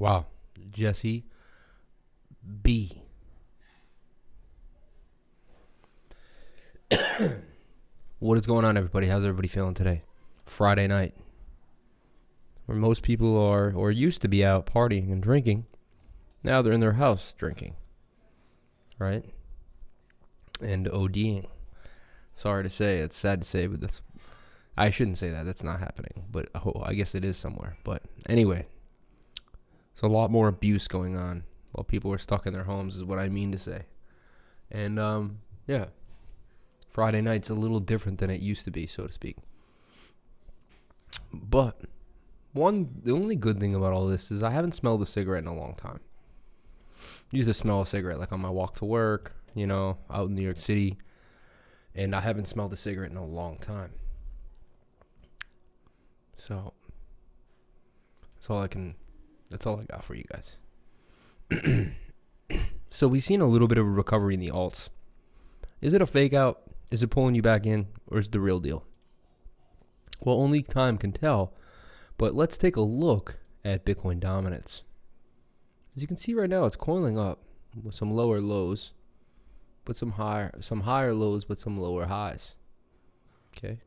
Wow. Jesse B. What is going on, everybody? How's everybody feeling today? Friday night, where most people are or used to be out partying and drinking. Now they're in their house drinking, right? And ODing. Sorry to say, it's sad to say, but I shouldn't say that. That's not happening, but I guess it is somewhere. But anyway, there's a lot more abuse going on while people are stuck in their homes, is what I mean to say. And yeah, Friday night's a little different than it used to be, so to speak. But the only good thing about all this is I haven't smelled a cigarette in a long time. I used to smell a cigarette like on my walk to work, out in New York City, and I haven't smelled a cigarette in a long time. So that's all I got for you guys. So we've seen a little bit of a recovery in the alts. Is it a fake out? Is it pulling you back in, or is it the real deal? Well, only time can tell, but let's take a look at Bitcoin dominance. As you can see right now, it's coiling up with some lower lows, but some higher lows, but some lower highs. Okay.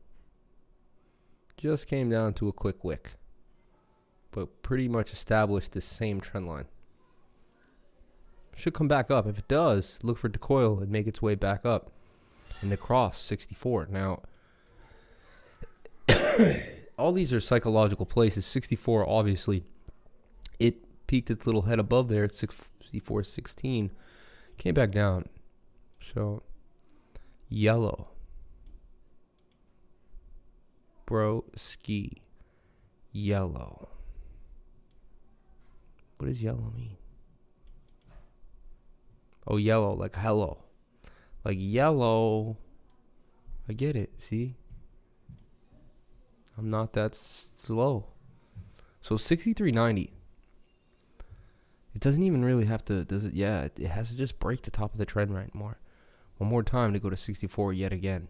Just came down to a quick wick, but pretty much established the same trend line. Should come back up. If it does, look for it to coil and make its way back up and to cross 64. Now, all these are psychological places. 64, obviously, it peaked its little head above there at 64.16, came back down. So, yellow. Bro, ski. Yellow. What does yellow mean? Oh, yellow, like hello. Like yellow. I get it, see? I'm not that slow. So 63.90. It doesn't even really have to, does it? Yeah, it has to just break the top of the trend right more. One more time to go to 64 yet again.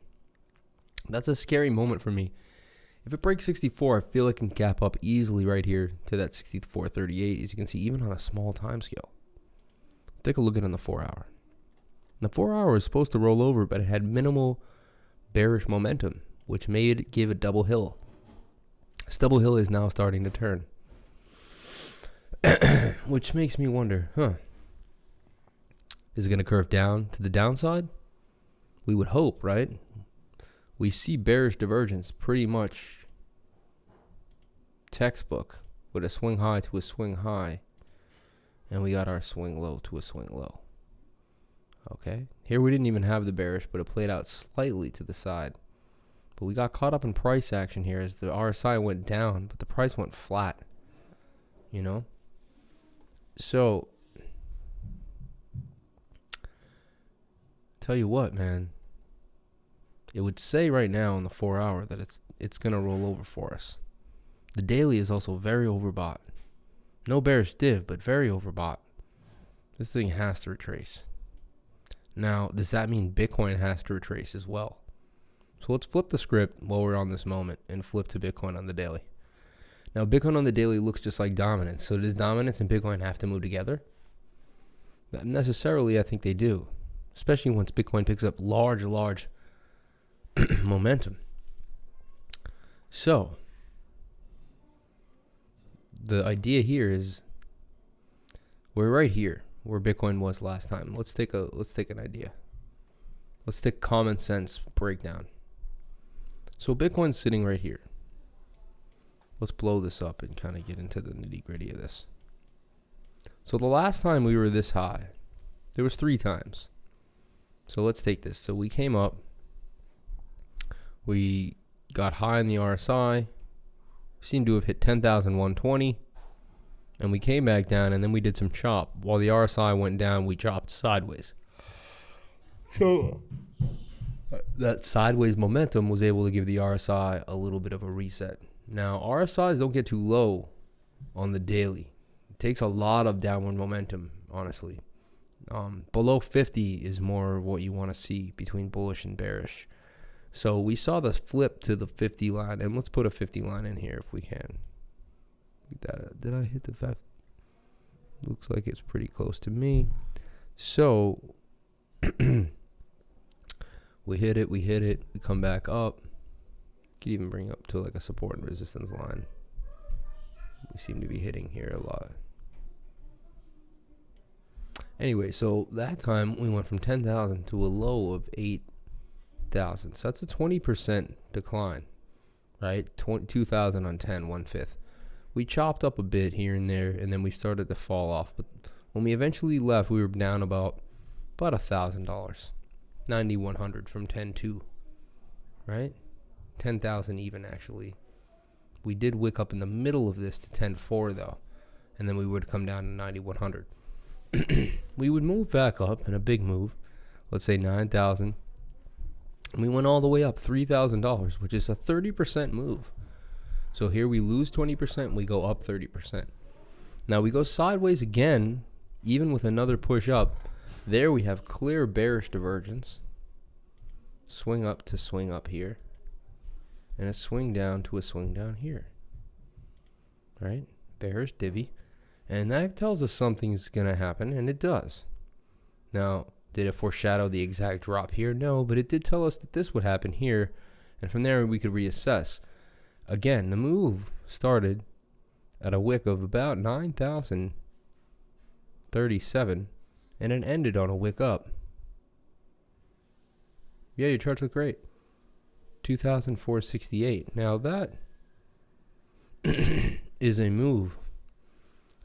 That's a scary moment for me. If it breaks 64, I feel it can gap up easily right here to that 64.38, as you can see, even on a small time scale. Take a look at it on the 4 hour. The 4 hour is supposed to roll over, but it had minimal bearish momentum, which made it give a double hill. This double hill is now starting to turn. Which makes me wonder, is it going to curve down to the downside? We would hope, right? We see bearish divergence pretty much textbook with a swing high to a swing high. And we got our swing low to a swing low. Okay. Here we didn't even have the bearish, but it played out slightly to the side. But we got caught up in price action here as the RSI went down, but the price went flat. So, tell you what, man. It would say right now on the 4 hour that it's going to roll over for us. The daily is also very overbought. No bearish div, but very overbought. This thing has to retrace. Now, does that mean Bitcoin has to retrace as well? So let's flip the script while we're on this moment and flip to Bitcoin on the daily. Now, Bitcoin on the daily looks just like dominance. So does dominance and Bitcoin have to move together? Not necessarily, I think they do. Especially once Bitcoin picks up large momentum. So, the idea here is we're right here where Bitcoin was last time. Let's take an idea. Let's take common sense breakdown. So Bitcoin's sitting right here. Let's blow this up and kind of get into the nitty-gritty of this. So the last time we were this high, there was 3 times. So let's take this. So we came up, we got high in the RSI, seemed to have hit 10,120, and we came back down, and then we did some chop. While the RSI went down, we chopped sideways. So that sideways momentum was able to give the RSI a little bit of a reset. Now, RSIs don't get too low on the daily. It takes a lot of downward momentum, honestly. Below 50 is more what you want to see between bullish and bearish. So we saw the flip to the 50 line, and let's put a 50 line in here if we can. Did I hit the 5? Looks like it's pretty close to me. So we hit it, we come back up. Could even bring up to like a support and resistance line. We seem to be hitting here a lot. Anyway, so that time we went from 10,000 to a low of 8,000. So that's a 20% decline, right? 2,000 on 10, 1/5. We chopped up a bit here and there, and then we started to fall off. But when we eventually left, we were down about $1,000, 9,100 from 10.2, right? 10,000 even actually. We did wick up in the middle of this to 10.4 though, and then we would come down to 9,100. We would move back up in a big move, let's say 9,000, and we went all the way up $3,000, which is a 30% move. So here we lose 20%, we go up 30%. Now we go sideways again, even with another push up. There we have clear bearish divergence. Swing up to swing up here, and a swing down to a swing down here. Right? Bearish divvy. And that tells us something's going to happen, and it does. Now, did it foreshadow the exact drop here? No, but it did tell us that this would happen here, and from there we could reassess. Again, the move started at a wick of about 9,037, and it ended on a wick up. Yeah, your charts look great. 2,468. Now that is a move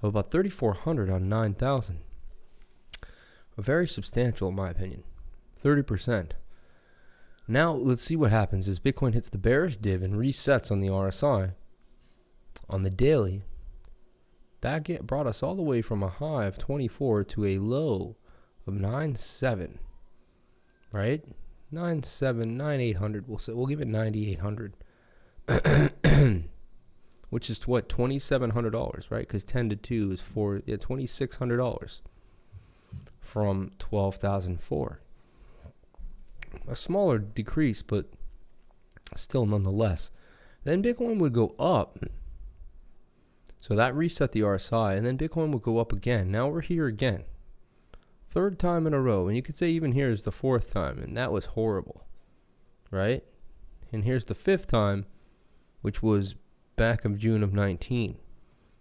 of about 3,400 on 9,000. Very substantial in my opinion. 30%. Now let's see what happens as Bitcoin hits the bearish div and resets on the RSI. On the daily, that brought us all the way from a high of 24 to a low of 9.7. Right? 9.7, 9,800. We'll give it 9,800. Which is what, $2,700, right? Because 10 to 2 is $2,600 from 12,004. A smaller decrease, but still nonetheless. Then Bitcoin would go up. So that reset the RSI, and then Bitcoin would go up again. Now we're here again. Third time in a row. And you could say even here is the fourth time, and that was horrible, right? And here's the fifth time, which was back of June of 19.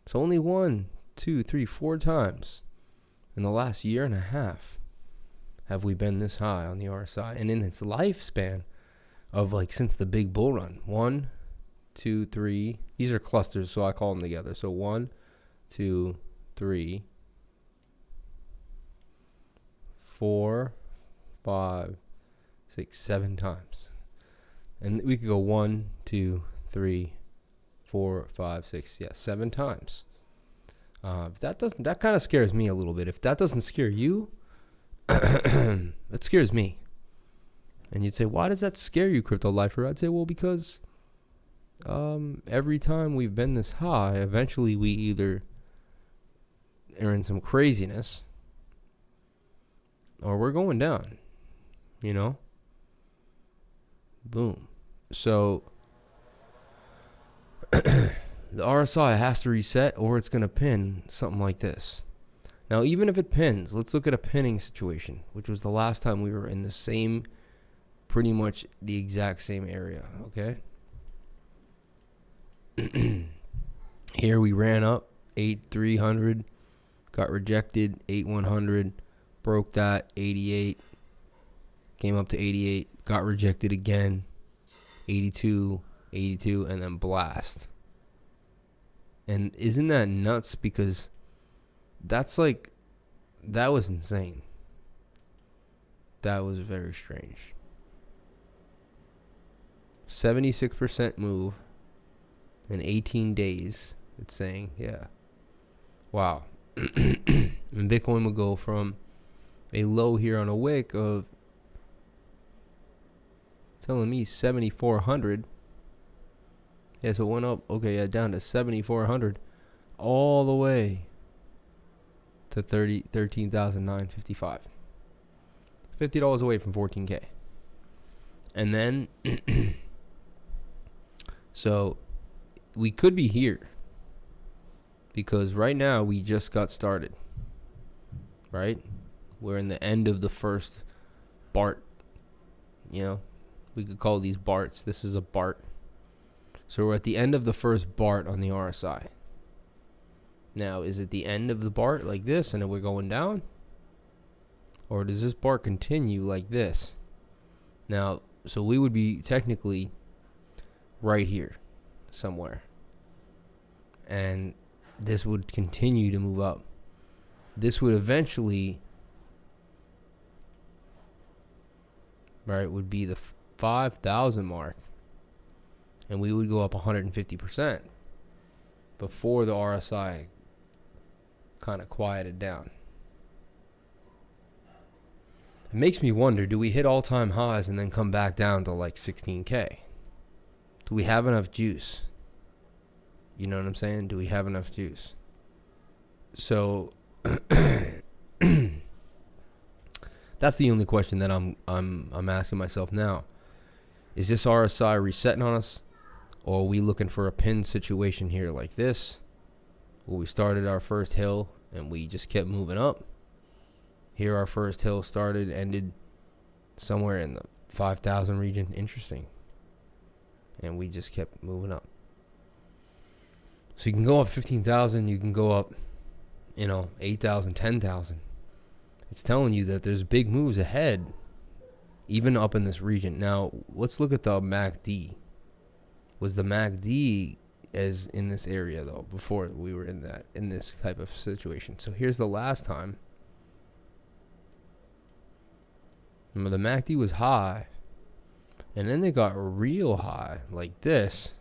So only 1, 2, 3, 4 times in the last year and a half have we been this high on the RSI. And in its lifespan of like since the big bull run, 1, 2, 3, these are clusters, so I call them together. So 1, 2, 3, 4, 5, 6, 7 times. And we could go 1, 2, 3, 4, 5, 6, 7 times. That kind of scares me a little bit. If that doesn't scare you, it scares me. And you'd say, why does that scare you, Crypto Lifer? I'd say, well, because every time we've been this high, eventually we either are in some craziness or we're going down, you know? Boom. So the RSI has to reset or it's going to pin something like this. Now, even if it pins, let's look at a pinning situation, which was the last time we were in the same, pretty much the exact same area, okay? Here we ran up 8,300, got rejected, 8,100, broke that, 88, came up to 88, got rejected again, 82, 82, and then blast. And isn't that nuts? Because that's like, that was insane. That was very strange. 76% move in 18 days, it's saying, yeah. Wow. And Bitcoin will go from a low here on a wick of, telling me 7,400. Yeah, so it went up, okay, yeah, down to 7,400 all the way to 13,955. $50 away from 14K. And then so we could be here because right now we just got started. right? We're in the end of the first BART. You know, we could call these BARTs. This is a BART. So we're at the end of the first BART on the RSI. Now, is it the end of the BART like this and then we're going down? Or does this BART continue like this? Now, so we would be technically right here somewhere. And this would continue to move up. This would eventually, right, would be the 5,000 mark. And we would go up 150% before the RSI kind of quieted down. It makes me wonder, do we hit all-time highs and then come back down to like 16K? Do we have enough juice? You know what I'm saying? Do we have enough juice? So that's the only question that I'm asking myself now. Is this RSI resetting on us? Or are we looking for a pin situation here like this, where we started our first hill and we just kept moving up? Here our first hill started, ended somewhere in the 5,000 region. Interesting. And we just kept moving up. So you can go up 15,000, you can go up, 8,000, 10,000. It's telling you that there's big moves ahead, even up in this region. Now, let's look at the MACD. Was the MACD as in this area though before we were in this type of situation? So here's the last time. Remember, the MACD was high, and then they got real high like this.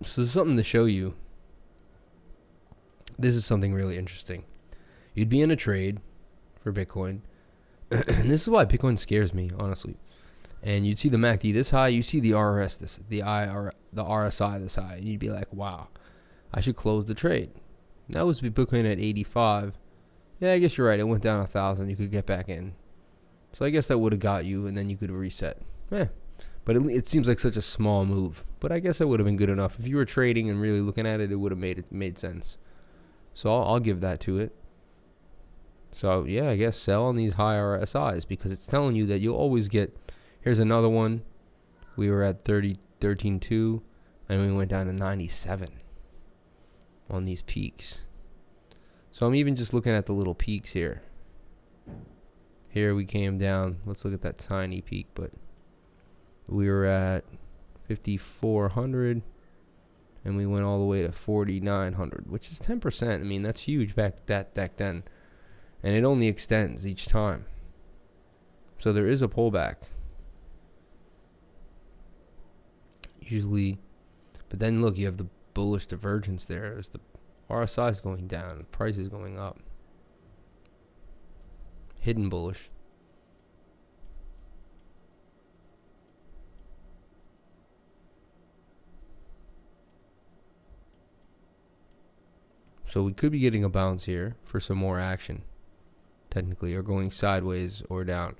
So there's something to show you. This is something really interesting. You'd be in a trade for Bitcoin, and this is why Bitcoin scares me, honestly. And you'd see the MACD this high, you see the RSI this high, and you'd be like, wow, I should close the trade. That was Bitcoin at 85. Yeah, I guess you're right. It went down 1,000. You could get back in. So I guess that would have got you, and then you could reset. But it seems like such a small move. But I guess that would have been good enough. If you were trading and really looking at it, it would have made sense. So I'll give that to it. So yeah, I guess sell on these high RSIs because it's telling you that you'll always get. Here's another one. We were at 13.2 and we went down to 97 on these peaks. So I'm even just looking at the little peaks here. Here we came down. Let's look at that tiny peak, but we were at 5,400 and we went all the way to 4,900, which is 10%. I mean, that's huge back then. And it only extends each time. So there is a pullback. Usually, but then look, you have the bullish divergence there. There's the RSI is going down, the price is going up. Hidden bullish. So we could be getting a bounce here for some more action, technically, or going sideways or down.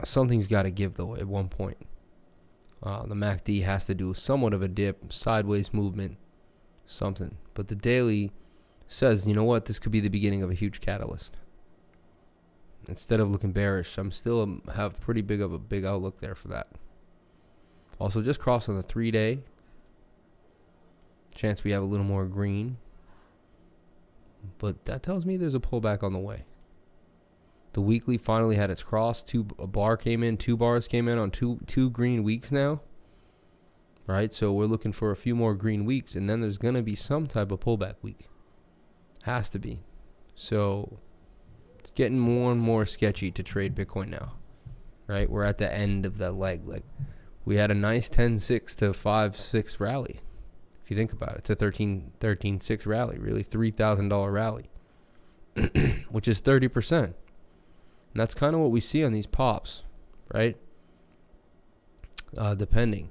Something's got to give though at one point. The MACD has to do somewhat of a dip, sideways movement, something. But the daily says, you know what, this could be the beginning of a huge catalyst. Instead of looking bearish, I'm still have pretty big of a big outlook there for that. Also, just crossing the 3-day. Chance we have a little more green. But that tells me there's a pullback on the way. The weekly finally had its cross. A bar came in, 2 bars came in on two green weeks now. Right? So we're looking for a few more green weeks, and then there's going to be some type of pullback week. Has to be. So it's getting more and more sketchy to trade Bitcoin now. Right? We're at the end of that leg. Like, we had a nice 10.6 to 5.6 rally. If you think about it, it's a 13.6 rally, really $3,000 rally, which is 30%. And that's kind of what we see on these pops, right? Depending.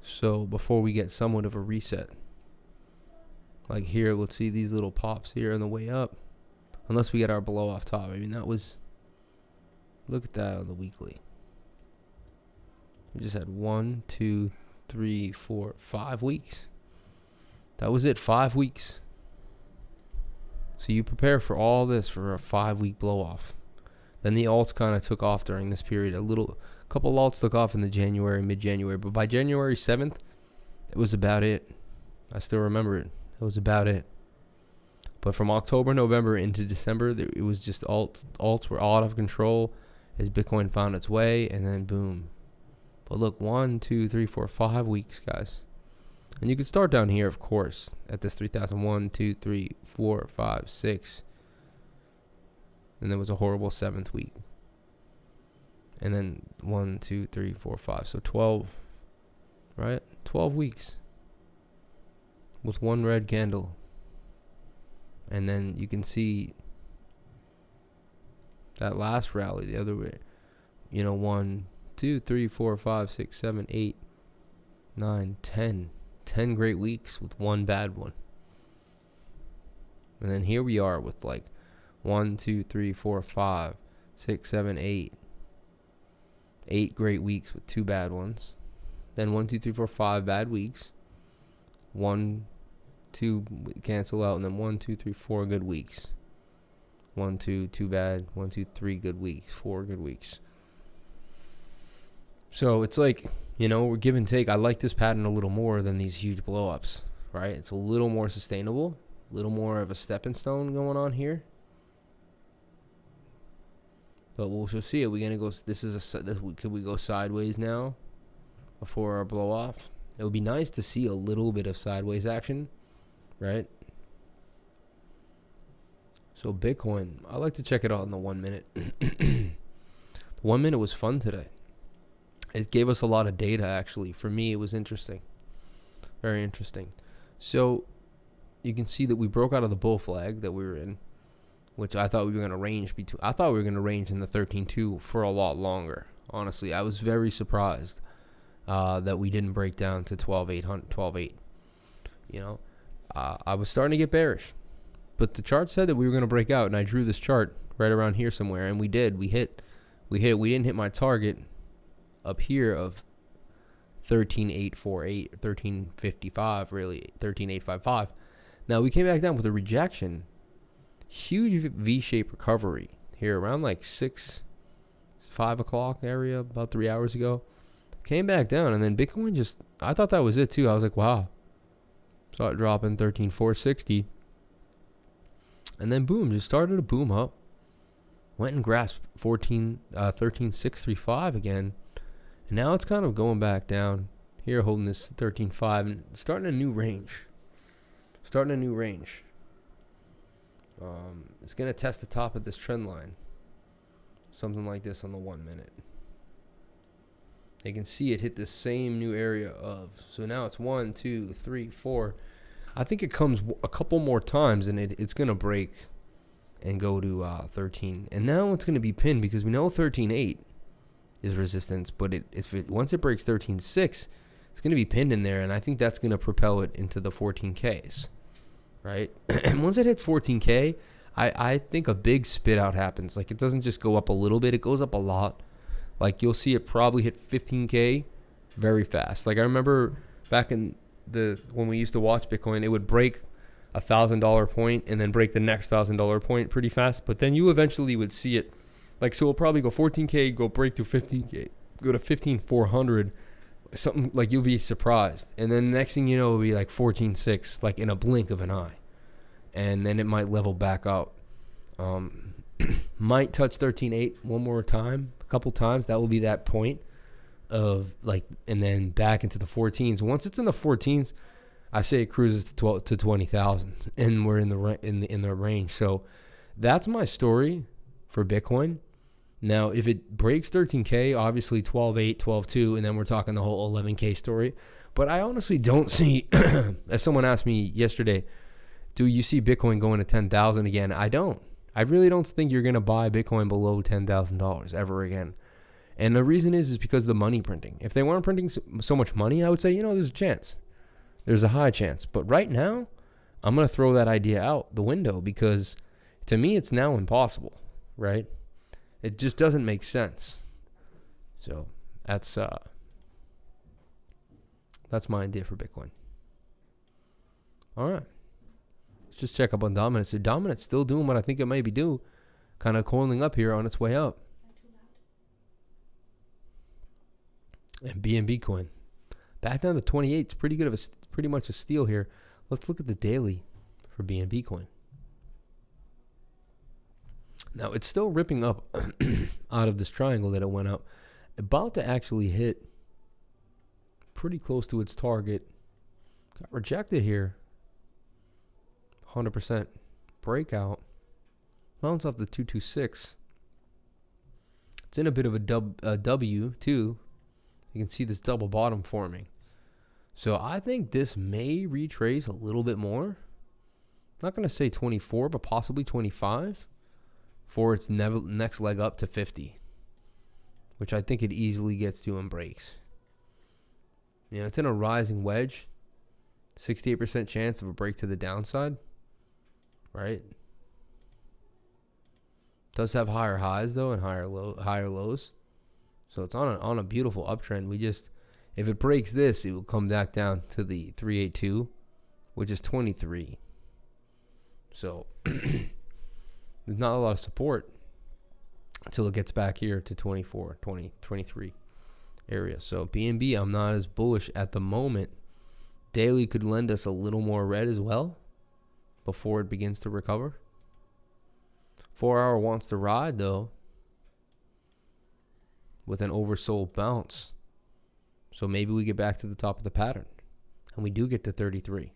So before we get somewhat of a reset, like here, let's see these little pops here on the way up, unless we get our blow off top. I mean, that was, look at that on the weekly. We just had 1, 2, 3, 4, 5 weeks. That was it, 5 weeks. So you prepare for all this for a 5-week blow off. Then the alts kind of took off during this period. A couple alts took off in the January, mid-January, but by January 7th, it was about it. I still remember it. It was about it. But from October, November into December, it was just alts were out of control as Bitcoin found its way, and then boom. But look, 1, 2, 3, 4, 5 weeks, guys. And you could start down here, of course, at this 3,000. 1, 2, 3, 4, 5, 6. And there was a horrible 7th week. And then 1, 2, 3, 4, 5. So 12, right? 12 weeks with one red candle. And then you can see that last rally the other way. 1, 2, 3, 4, 5, 6, 7, 8, 9, 10. 10 great weeks with one bad one. And then here we are with like 1, 2, 3, 4, 5, 6, 7, 8. 8 great weeks with 2 bad ones. Then 1, 2, 3, 4, 5 bad weeks. 1, 2 cancel out, and then 1, 2, 3, 4 good weeks. 1, 2, 2 bad. 1, 2, 3 good weeks. 4 good weeks. So it's like, we're give and take. I like this pattern a little more than these huge blow-ups, right? It's a little more sustainable, a little more of a stepping stone going on here. But we'll just see. Are we gonna go? Could we go sideways now before our blow-off? It would be nice to see a little bit of sideways action, right? So Bitcoin, I like to check it out in the 1 minute. The 1 minute was fun today. It gave us a lot of data, actually. For me, it was interesting. Very interesting. So you can see that we broke out of the bull flag that we were in, which I thought we were going to range between. I thought we were going to range in the 13.2 for a lot longer. Honestly, I was very surprised that we didn't break down to 12.8. I was starting to get bearish, but the chart said that we were going to break out, and I drew this chart right around here somewhere, and we did. We hit. We didn't hit my target up here of 13.848, 13.55, really 13.855. Now we came back down with a rejection, huge V-shaped recovery here around like 5 o'clock area, about 3 hours ago. Came back down, and then Bitcoin I thought that was it too. I was like, wow. Saw it dropping 13.460, and then boom, just started to boom up. Went and grasped 13.635 again. And now it's kind of going back down here, holding this 13.5 and starting a new range. It's going to test the top of this trend line. Something like this on the 1 minute. You can see it hit the same new area of. So now it's 1, 2, 3, 4. I think it comes a couple more times and it's going to break and go to 13. And now it's going to be pinned because we know 13.8. is resistance, but once it breaks 13.6, it's going to be pinned in there, and I think that's going to propel it into the 14Ks, right? And once it hits 14K, I think a big spit out happens. Like, it doesn't just go up a little bit, it goes up a lot. Like, you'll see it probably hit 15K very fast. Like, I remember back in when we used to watch Bitcoin, it would break $1,000 point and then break the next $1,000 point pretty fast, but then you eventually would see it. Like, so it'll probably go 14K, go break through 15K, go to 15,400, something like you'll be surprised. And then the next thing you know, it'll be like 14.6, like in a blink of an eye. And then it might level back out. Might touch 13.8 one more time, a couple times. That will be that point of like, and then back into the 14s. Once it's in the 14s, I say it cruises to 20,000, and we're in the range. So that's my story for Bitcoin. Now, if it breaks 13K, obviously 12.8, 12.2, and then we're talking the whole 11K story. But I honestly don't see, as someone asked me yesterday, do you see Bitcoin going to 10,000 again? I don't. I really don't think you're going to buy Bitcoin below $10,000 ever again. And the reason is because of the money printing. If they weren't printing so much money, I would say, there's a chance. There's a high chance. But right now, I'm going to throw that idea out the window because to me, it's now impossible, right? It just doesn't make sense. So that's my idea for Bitcoin. All right. just check up on dominance. So dominance still doing what I think it may be due, kind of coiling up here on its way up. And BNB coin back down to 28. It's pretty good of pretty much a steal here. Let's look at the daily for BNB coin. Now it's still ripping up out of this triangle that it went up, about to actually hit pretty close to its target. Got rejected here. 100% breakout. Mounts off the 226. It's in a bit of a W too. You can see this double bottom forming. So I think this may retrace a little bit more. Not going to say 24, but possibly 25 for its next leg up to 50, which I think it easily gets to and breaks. You know, it's in a rising wedge. 68% chance of a break to the downside, right? Does have higher highs though and higher lows. So it's on a beautiful uptrend. We just, if it breaks this, it will come back down to the 382, which is 23. So there's not a lot of support until it gets back here to 24, 20, 23 area. So BNB, I'm not as bullish at the moment. Daily could lend us a little more red as well before it begins to recover. 4 hour wants to ride though with an oversold bounce. So maybe we get back to the top of the pattern and we do get to 33.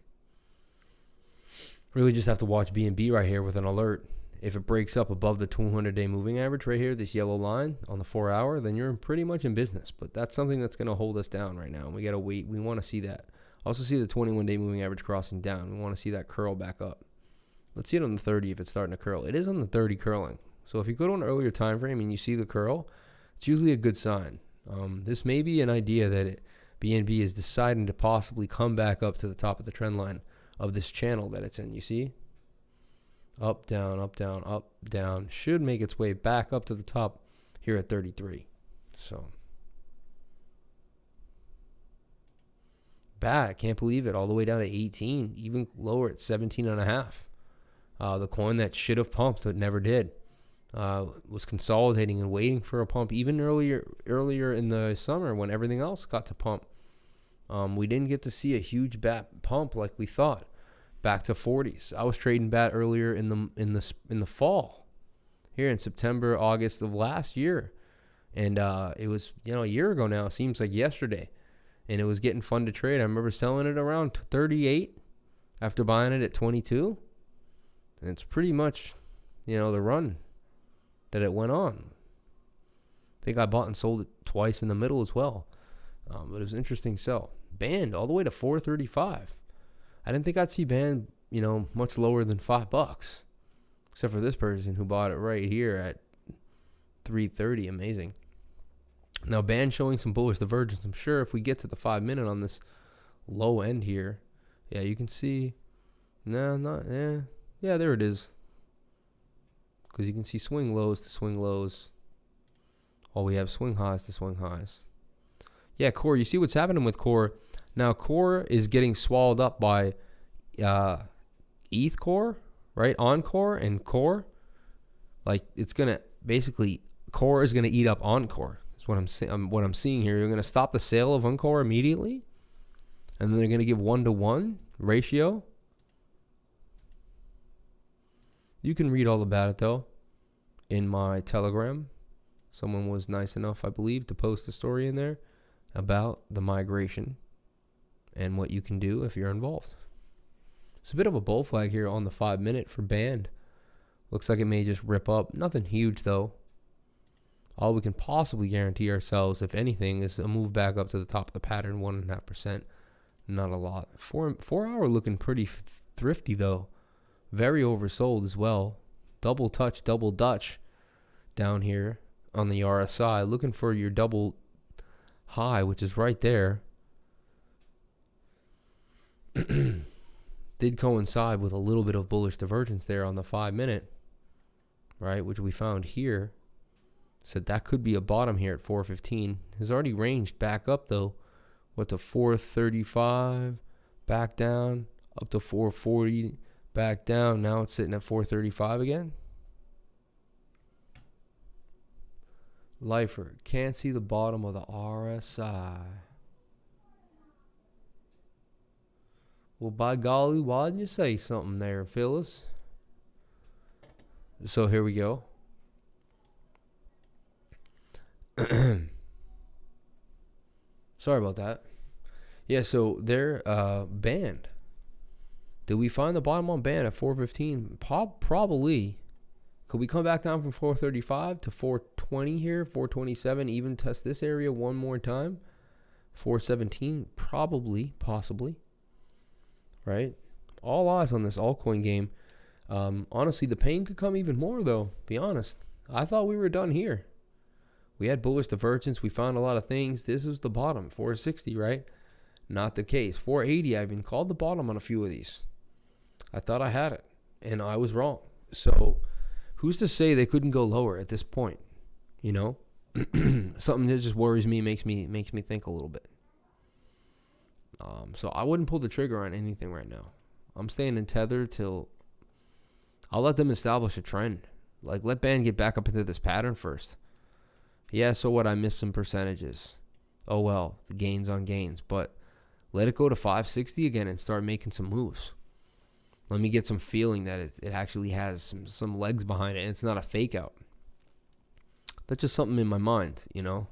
Really just have to watch BNB right here with an alert. If it breaks up above the 200-day moving average right here, this yellow line on the 4 hour, then you're pretty much in business. But that's something that's going to hold us down right now. And we got to wait. We want to see that. Also see the 21-day moving average crossing down. We want to see that curl back up. Let's see it on the 30 if it's starting to curl. It is on the 30 curling. So if you go to an earlier time frame and you see the curl, it's usually a good sign. This may be an idea that BNB is deciding to possibly come back up to the top of the trend line of this channel that it's in. You see? Up, down, up, down, up, down. Should make its way back up to the top here at 33. So back, can't believe it, all the way down to 18, even lower at 17.5. The coin that should have pumped but never did, was consolidating and waiting for a pump even earlier in the summer when everything else got to pump. We didn't get to see a huge bat pump like we thought. Back to 40s. I was trading bat earlier in the fall, here in September, August of last year, and it was a year ago now. It seems like yesterday, and it was getting fun to trade. I remember selling it around 38 after buying it at 22, and it's pretty much the run that it went on. I think I bought and sold it twice in the middle as well, but it was interesting sell. Banned all the way to 435. I didn't think I'd see banned, much lower than $5, except for this person who bought it right here at 330. Amazing. Now banned showing some bullish divergence. I'm sure if we get to the 5 minute on this low end here, yeah, you can see. No, not yeah, there it is. Because you can see swing lows to swing lows. We have swing highs to swing highs. Yeah, Core. You see what's happening with Core. Now, Core is getting swallowed up by ETH Core, right? Encore and Core. Like, it's going to basically, Core is going to eat up Encore. That's what I'm seeing here. You're going to stop the sale of Encore immediately, and then they're going to give 1-to-1 ratio. You can read all about it, though, in my Telegram. Someone was nice enough, I believe, to post a story in there about the migration and what you can do if you're involved. It's a bit of a bull flag here on the 5 minute for banned. Looks like it may just rip up. Nothing huge though. All we can possibly guarantee ourselves, if anything, is a move back up to the top of the pattern, 1.5%. Not a lot. 4 hour looking pretty thrifty though. Very oversold as well. Double touch, double Dutch down here on the RSI. Looking for your double high, which is right there. Did coincide with a little bit of bullish divergence there on the 5 minute, right, which we found here. So that could be a bottom here at 415. Has already ranged back up though, to 435, back down up to 440, Back down. Now it's sitting at 435 again. Lifer. Can't see the bottom of the RSI. Well, by golly, why didn't you say something there, Phyllis? So here we go. Sorry about that. Yeah, so they're banned. Did we find the bottom on band at 415? Probably. Could we come back down from 435 to 420 here? 427, even test this area one more time? 417, probably, possibly. Right? All eyes on this altcoin game. Honestly, the pain could come even more, though. Be honest. I thought we were done here. We had bullish divergence. We found a lot of things. This is the bottom, 460, right? Not the case. 480, I even called the bottom on a few of these. I thought I had it, and I was wrong. So who's to say they couldn't go lower at this point? You know, something that just worries me, makes me think a little bit. So I wouldn't pull the trigger on anything right now. I'm staying in tether till I'll let them establish a trend. Like, let band get back up into this pattern first. Yeah, so what? I missed some percentages. Oh well, the gains on gains, but let it go to 560 again and start making some moves. Let me get some feeling that it actually has some legs behind it, and it's not a fake out. That's just something in my mind, you know,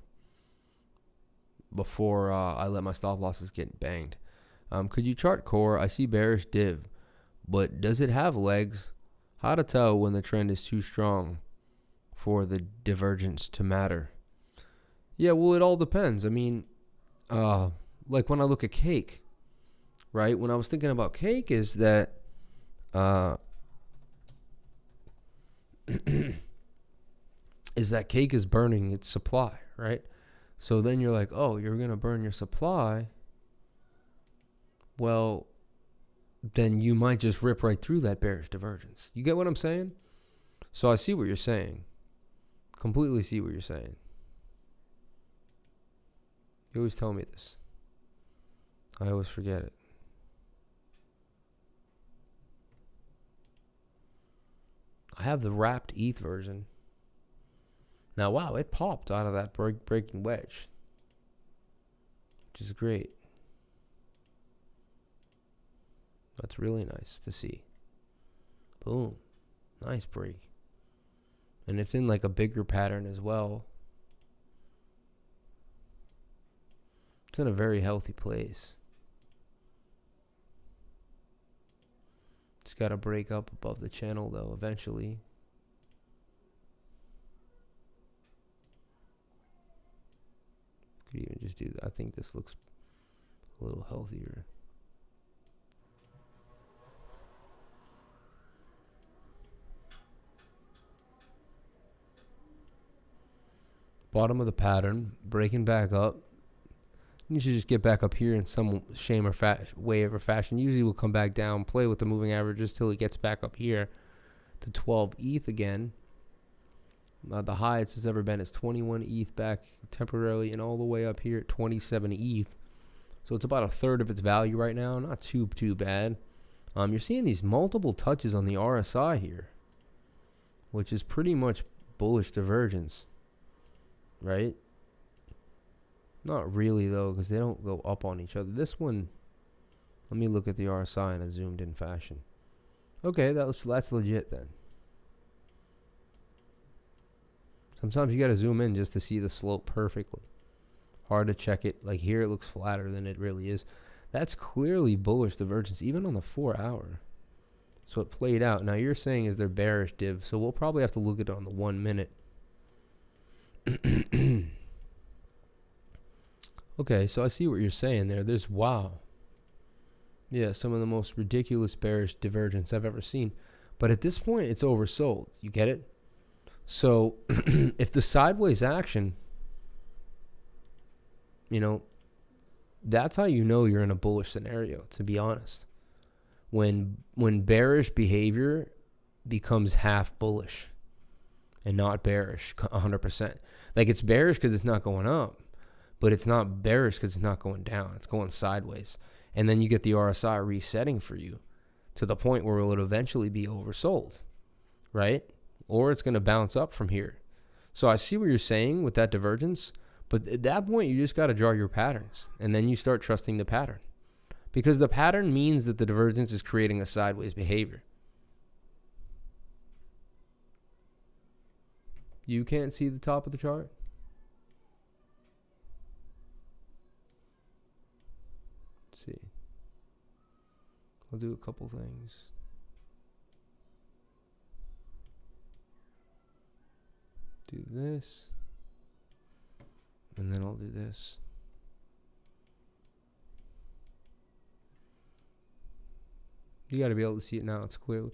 before I let my stop losses get banged. Could you chart core? I see bearish div, but does it have legs? How to tell when the trend is too strong for the divergence to matter? Yeah, well, it all depends. I mean, like when I look at cake, right? When I was thinking about cake is that cake is burning its supply, right? So then you're like, oh, you're going to burn your supply. Well, then you might just rip right through that bearish divergence. You get what I'm saying? So I see what you're saying. Completely see what you're saying. You always tell me this. I always forget it. I have the wrapped ETH version. Now, wow, it popped out of that breaking wedge, which is great. That's really nice to see. Boom. Nice break. And it's in like a bigger pattern as well. It's in a very healthy place. It's got to break up above the channel though eventually. Could even just do that. I think this looks a little healthier. Bottom of the pattern, breaking back up. You should just get back up here in some shame or way or fashion. Usually we'll come back down, play with the moving averages till it gets back up here to 12 ETH again. The highest it's ever been is 21 ETH back temporarily, and all the way up here at 27 ETH. So it's about a third of its value right now. Not too bad. You're seeing these multiple touches on the RSI here, which is pretty much bullish divergence, right? Not really though, because they don't go up on each other. This one, let me look at the RSI in a zoomed in fashion. Okay, that's legit then. Sometimes you got to zoom in just to see the slope perfectly. Hard to check it. Like here it looks flatter than it really is. That's clearly bullish divergence even on the 4 hour. So it played out. Now you're saying is there bearish div, so we'll probably have to look at it on the 1 minute. Okay, so I see what you're saying there. There's, wow. Yeah, some of the most ridiculous bearish divergence I've ever seen. But at this point, it's oversold. You get it? So if the sideways action, you know, that's how you know you're in a bullish scenario, to be honest. When bearish behavior becomes half bullish and not bearish 100%. Like it's bearish because it's not going up. But it's not bearish because it's not going down. It's going sideways. And then you get the RSI resetting for you to the point where it will eventually be oversold, right? Or it's going to bounce up from here. So I see what you're saying with that divergence, but at that point, you just got to draw your patterns, and then you start trusting the pattern, because the pattern means that the divergence is creating a sideways behavior. You can't see the top of the chart? Let's see. I'll do a couple things. Do this. And then I'll do this. You got to be able to see it now. It's clearly.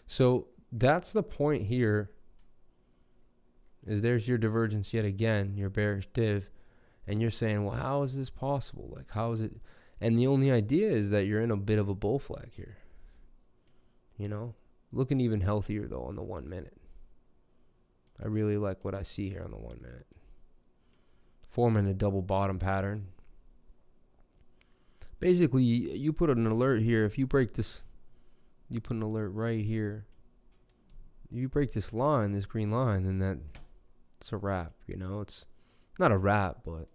So that's the point here. Is there's your divergence yet again, your bearish div. And you're saying, well, how is this possible? Like, how is it? And the only idea is that you're in a bit of a bull flag here. You know, looking even healthier though on the 1 minute. I really like what I see here on the 1 minute. Forming a double bottom pattern. Basically, you put an alert here. If you break this, you put an alert right here. You break this line, this green line, then it's a wrap. You know, it's not a wrap, but,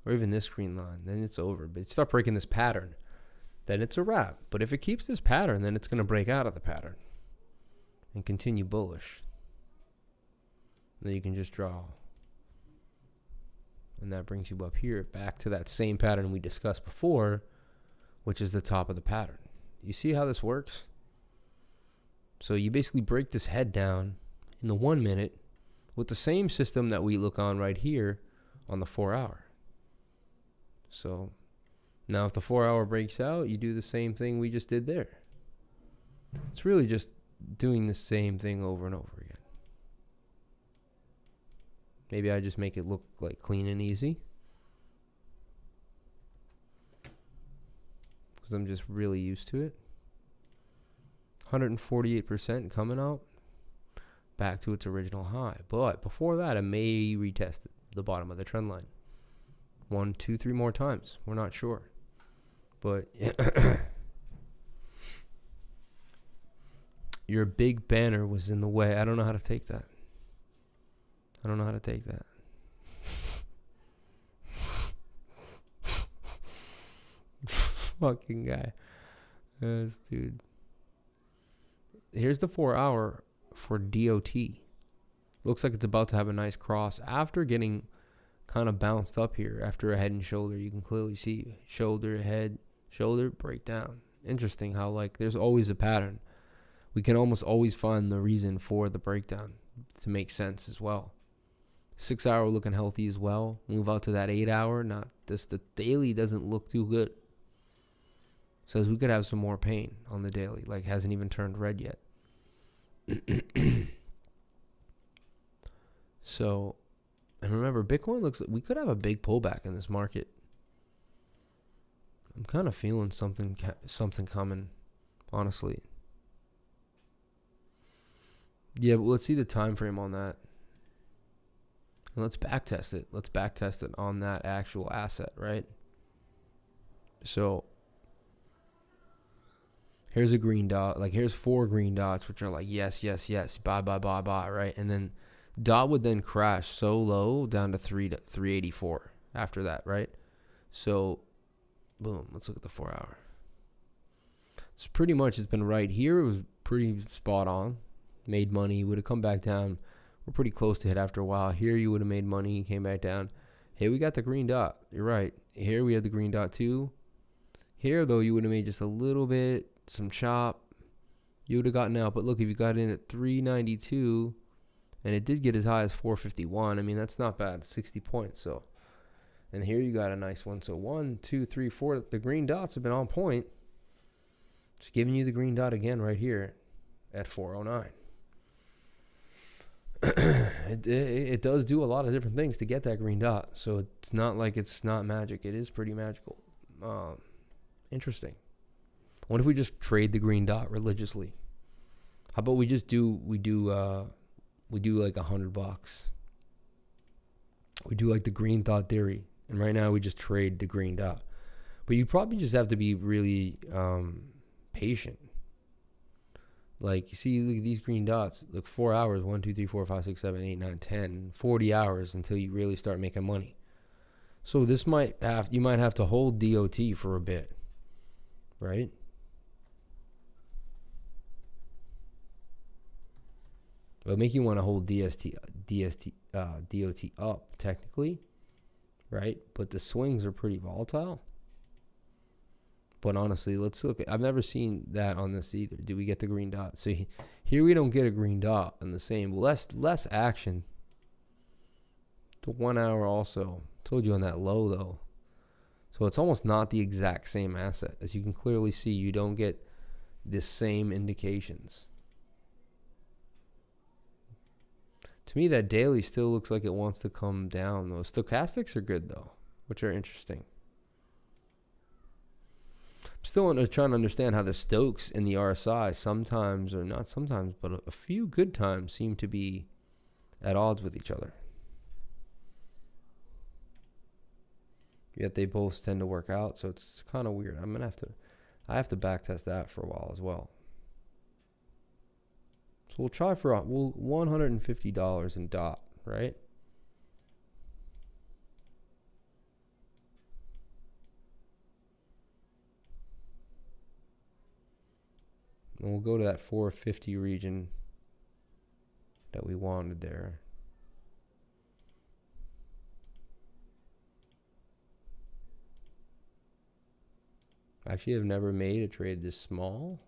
or even this green line, then it's over. But you start breaking this pattern, then it's a wrap. But if it keeps this pattern, then it's going to break out of the pattern and continue bullish. Then you can just draw. And that brings you up here, back to that same pattern we discussed before, which is the top of the pattern. You see how this works? So you basically break this head down in the 1 minute with the same system that we look on right here on the 4 hour. So now if the 4 hour breaks out, you do the same thing we just did there. It's really just doing the same thing over and over again. Maybe I just make it look like clean and easy, because I'm just really used to it. 148% coming out back to its original high. But before that, it may retest the bottom of the trend line 1, 2, 3 more times. We're not sure. But your big banner was in the way. I don't know how to take that. I don't know how to take that. Fucking guy. Yes, dude. Here's the 4 hour for DOT. Looks like it's about to have a nice cross after getting kind of bounced up here after a head and shoulder. You can clearly see shoulder, head, shoulder, breakdown. Interesting how, like, there's always a pattern. We can almost always find the reason for the breakdown to make sense as well. 6 hour looking healthy as well. Move out to that 8 hour. Not this. The daily doesn't look too good. Says we could have some more pain on the daily. Like, hasn't even turned red yet. So, and remember, Bitcoin looks like we could have a big pullback in this market. I'm kind of feeling something coming, honestly. Yeah, but let's see the time frame on that. And let's backtest it. Let's backtest it on that actual asset, right? So here's a green dot. Like, here's 4 green dots, which are like, yes, yes, yes, buy, buy, buy, buy, right? And then dot would then crash so low down to 384 after that, right? So, boom, let's look at the 4 hour. It's pretty much, it's been right here. It was pretty spot on. Made money, would have come back down. We're pretty close to hit after a while. Here you would have made money, came back down. Hey, we got the green dot. You're right. Here we had the green dot too. Here, though, you would have made just a little bit, some chop. You would have gotten out. But look, if you got in at 392, and it did get as high as 451, I mean, that's not bad. 60 points. So, and here you got a nice one. So 1, 2, 3, 4. The green dots have been on point. Just giving you the green dot again right here at 409. It does do a lot of different things to get that green dot. So it's not like it's not magic. It is pretty magical. Interesting. What if we just trade the green dot religiously? How about we just do like $100. We do like the green dot theory, and right now we just trade the green dot. But you probably just have to be really patient. Like, you see, look at these green dots. Look, 4 hours, 1, 2, 3, 4, 5, 6, 7, 8, 9, 10, 40 hours until you really start making money. So this you might have to hold DOT for a bit, right? It'll make you want to hold DOT up technically, right? But the swings are pretty volatile. But honestly, let's look. I've never seen that on this either. Do we get the green dot? See, here we don't get a green dot in the same. Less action. The 1 hour also. Told you on that low though. So it's almost not the exact same asset. As you can clearly see, you don't get the same indications. To me, that daily still looks like it wants to come down though. Stochastics are good though, which are interesting. I'm still trying to understand how the Stokes and the RSI sometimes, or not sometimes, but a few good times seem to be at odds with each other. Yet they both tend to work out, so it's kind of weird. I have to back test that for a while as well. So we'll try for $150 in DOT, right? And we'll go to that 450 region that we wanted there. Actually, I've never made a trade this small.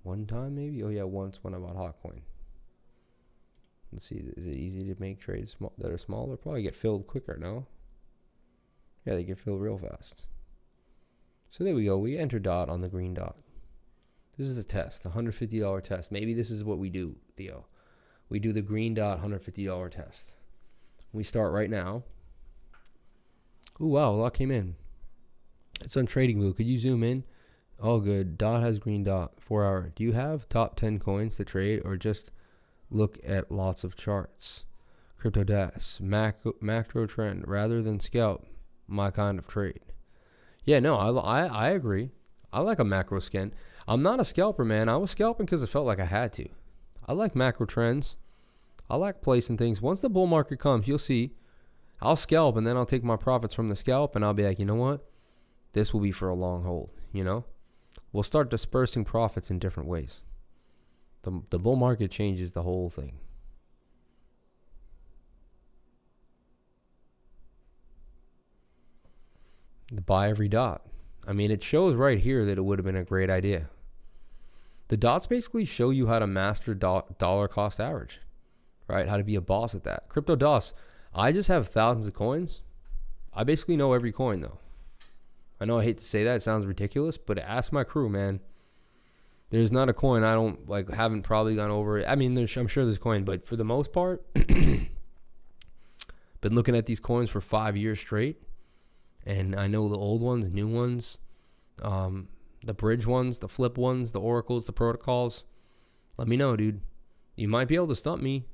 One time maybe? Oh yeah, once when I bought Hotcoin. Let's see, is it easy to make trades that are small? They'll probably get filled quicker, no? Yeah, they get filled real fast. So there we go. We enter DOT on the green dot. This is the test, the $150 test. Maybe this is what we do, Theo. We do the green dot $150 test. We start right now. Ooh, wow, a lot came in. It's on TradingView. Could you zoom in? All good. Dot has green dot. 4 hour. Do you have top 10 coins to trade or just look at lots of charts? Crypto desk. Macro trend rather than scalp. My kind of trade. Yeah, no, I agree. I like a macro scan. I'm not a scalper, man. I was scalping because I felt like I had to. I like macro trends. I like placing things. Once the bull market comes, you'll see. I'll scalp and then I'll take my profits from the scalp and I'll be like, you know what? This will be for a long hold, you know? We'll start dispersing profits in different ways. The bull market changes the whole thing. The buy every dot. I mean, it shows right here that it would have been a great idea. The dots basically show you how to master dollar cost average, right? How to be a boss at that. Crypto DOS, I just have thousands of coins. I basically know every coin though. I know I hate to say that, it sounds ridiculous, but ask my crew, man. There's not a coin I don't like, haven't probably gone over it. I mean, I'm sure there's coin, but for the most part, been looking at these coins for 5 years straight. And I know the old ones, new ones, the bridge ones, the flip ones, the oracles, the protocols. Let me know, dude. You might be able to stump me,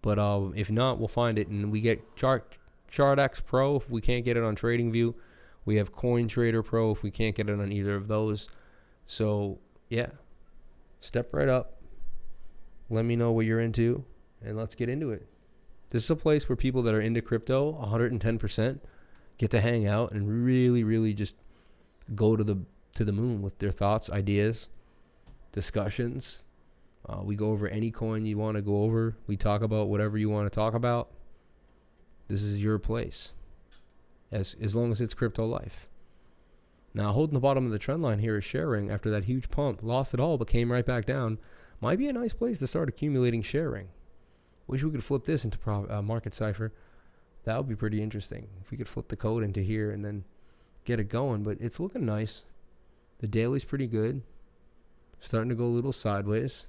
but if not, we'll find it. And we get ChartX Pro if we can't get it on TradingView. We have CoinTrader Pro if we can't get it on either of those. So, yeah. Step right up. Let me know what you're into, and let's get into it. This is a place where people that are into crypto, 110%, get to hang out and really, really just go to the moon with their thoughts, ideas, discussions. We go over any coin you want to go over. We talk about whatever you want to talk about. This is your place, as long as it's crypto life. Now, holding the bottom of the trend line here is sharing after that huge pump. Lost it all, but came right back down. Might be a nice place to start accumulating sharing. Wish we could flip this into market cipher. That would be pretty interesting if we could flip the code into here and then get it going. But it's looking nice. The daily's pretty good. Starting to go a little sideways.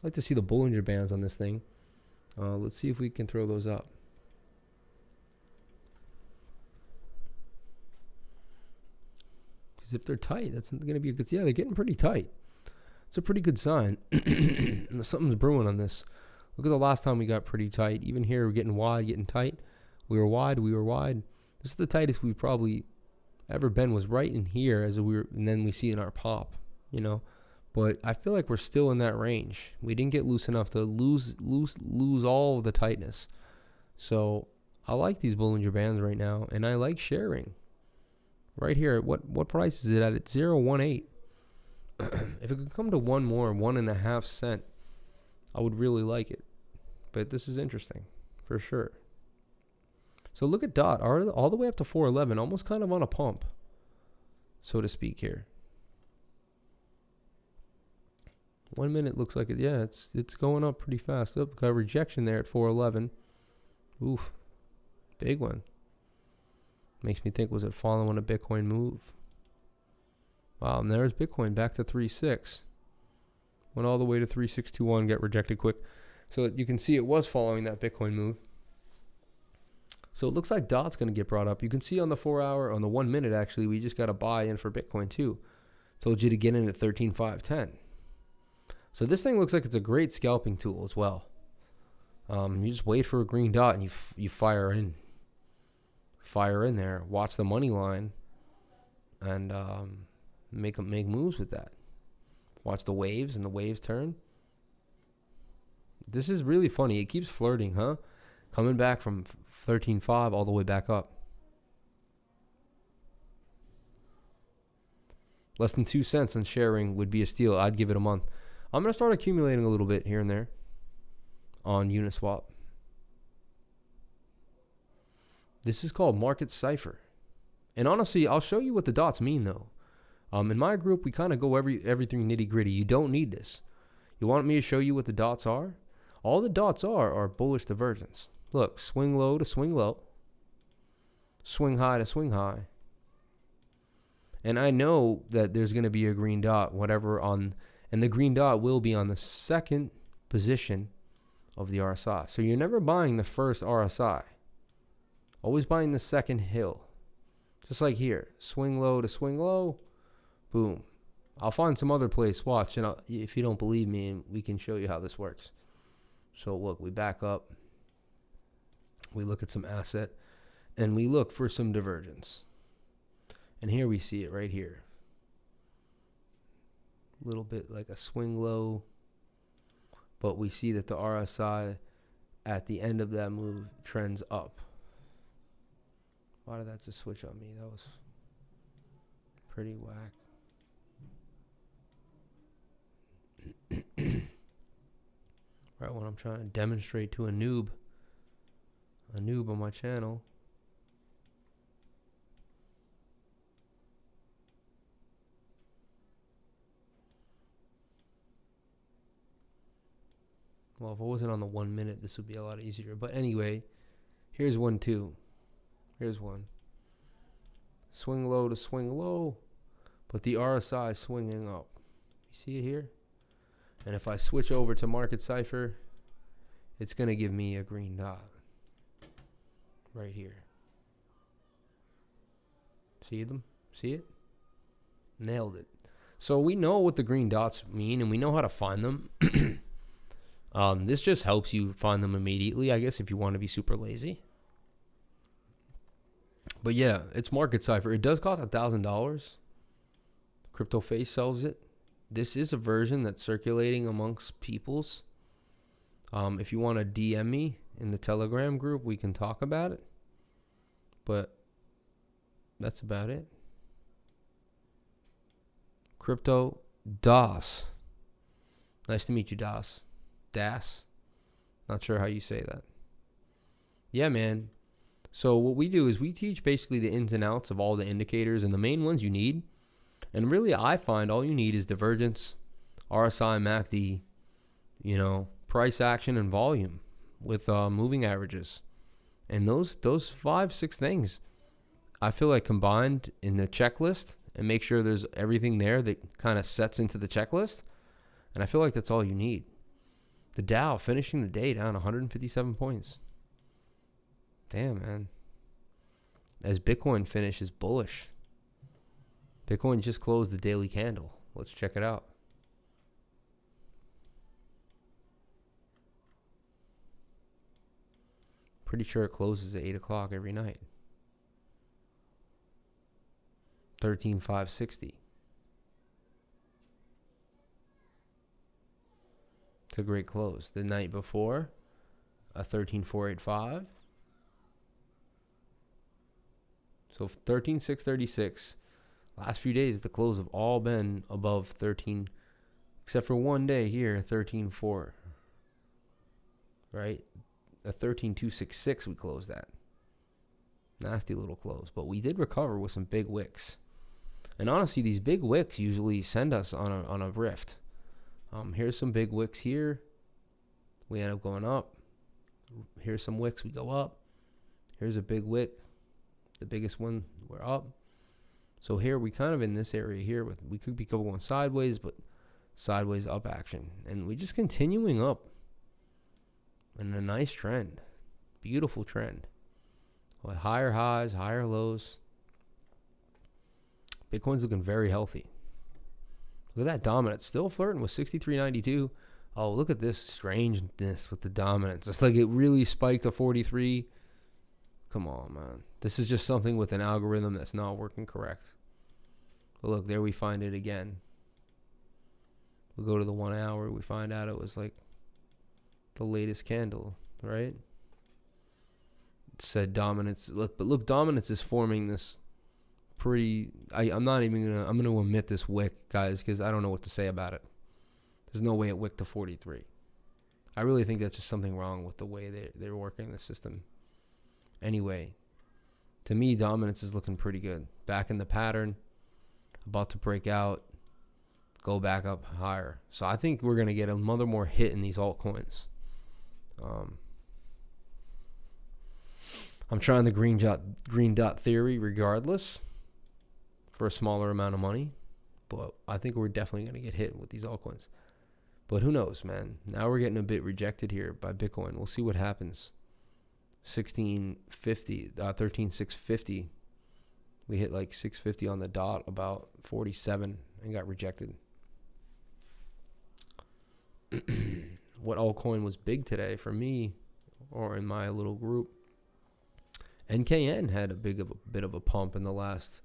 I'd like to see the Bollinger Bands on this thing. Let's see if we can throw those up. Because if they're tight, that's going to be a good... Yeah, they're getting pretty tight. It's a pretty good sign. Something's brewing on this. Look at the last time we got pretty tight. Even here, we're getting wide, getting tight. We were wide. This is the tightest we've probably ever been, was right in here as we were, and then we see in our pop, you know. But I feel like we're still in that range. We didn't get loose enough to lose all of the tightness. So I like these Bollinger Bands right now, and I like sharing. Right here, what price is it at? It's 0.18. If it could come to one more, 1.5 cent, I would really like it. But this is interesting, for sure. So look at DOT, all the way up to 411, almost kind of on a pump, so to speak here. 1 minute looks like it. Yeah, it's going up pretty fast. Oh, got a rejection there at 411. Oof, big one. Makes me think, was it following a Bitcoin move? Wow, and there's Bitcoin back to 3.6. Went all the way to 3.621, got rejected quick. So you can see it was following that Bitcoin move. So it looks like DOT's going to get brought up. You can see on the 4 hour, on the 1 minute actually, we just got a buy in for Bitcoin too. Told you to get in at 13.510. So this thing looks like it's a great scalping tool as well. You just wait for a green dot and you fire in there. Watch the money line and make moves with that. Watch the waves, and the waves turn. This is really funny. It keeps flirting, huh? Coming back from 13.5 all the way back up. Less than 2 cents on sharing would be a steal. I'd give it a month. I'm going to start accumulating a little bit here and there on Uniswap. This is called Market Cipher. And honestly, I'll show you what the dots mean though. In my group, we kind of go everything nitty gritty. You don't need this. You want me to show you what the dots are? All the dots are bullish divergence. Look, swing low to swing low. Swing high to swing high. And I know that there's going to be a green dot, whatever and the green dot will be on the second position of the RSI. So you're never buying the first RSI. Always buying the second hill. Just like here. Swing low to swing low. Boom. I'll find some other place. Watch. And if you don't believe me, we can show you how this works. So look, we back up. We look at some asset. And we look for some divergence. And here we see it right here. A little bit like a swing low. But we see that the RSI at the end of that move trends up. Why did that just switch on me? That was pretty whack. Right when I'm trying to demonstrate to a noob on my channel. Well, if it wasn't on the 1 minute, this would be a lot easier. But anyway, here's one too. Here's one. Swing low to swing low, but the RSI is swinging up. You see it here? And if I switch over to Market Cipher, it's going to give me a green dot right here. See them? See it? Nailed it. So we know what the green dots mean, and we know how to find them. This just helps you find them immediately, I guess, if you want to be super lazy. But yeah, it's Market Cipher. It does cost $1,000. Crypto Face sells it. This is a version that's circulating amongst peoples. If you want to DM me in the Telegram group, we can talk about it. But that's about it. Crypto DOS. Nice to meet you, DOS. DAS. Not sure how you say that. Yeah, man. So what we do is we teach basically the ins and outs of all the indicators and the main ones you need. And really, I find all you need is divergence, RSI, MACD, price action and volume with moving averages. And those 5-6 things, I feel like combined in the checklist and make sure there's everything there that kind of sets into the checklist. And I feel like that's all you need. The Dow finishing the day down 157 points. Damn, man. As Bitcoin finishes bullish. Bitcoin just closed the daily candle. Let's check it out. Pretty sure it closes at 8 o'clock every night. 13,560. It's a great close. The night before, a 13,485. So 13,636. Last few days, the close have all been above 13, except for one day here, 13,4. Right? A 13,266 we closed at. Nasty little close. But we did recover with some big wicks. And honestly, these big wicks usually send us on a rift. Here's some big wicks here. We end up going up. Here's some wicks. We go up. Here's a big wick. The biggest one, we're up. So here we kind of in this area here. We could be going sideways, but sideways up action. And we just continuing up. And a nice trend. Beautiful trend. With higher highs, higher lows. Bitcoin's looking very healthy. Look at that dominance. Still flirting with 63.92. Oh, look at this strangeness with the dominance. It's like it really spiked to 43. Come on, man. This is just something with an algorithm that's not working correct. But look, there we find it again. We go to the 1 hour. We find out it was like the latest candle, right? It said dominance. Look, but look, dominance is forming this pretty, I'm not even gonna, I'm gonna omit this wick, guys, because I don't know what to say about it. There's no way it wicked to 43. I really think that's just something wrong with the way they're working the system. Anyway, to me, dominance is looking pretty good. Back in the pattern, about to break out, go back up higher. So I think we're gonna get another more hit in these altcoins. I'm trying the green dot theory regardless for a smaller amount of money, but I think we're definitely going to get hit with these altcoins. But who knows, man? Now we're getting a bit rejected here by Bitcoin. We'll see what happens. 13,650. We hit like 650 on the dot, about 47, and got rejected. What altcoin was big today for me, or in my little group? NKN had a bit of a pump in the last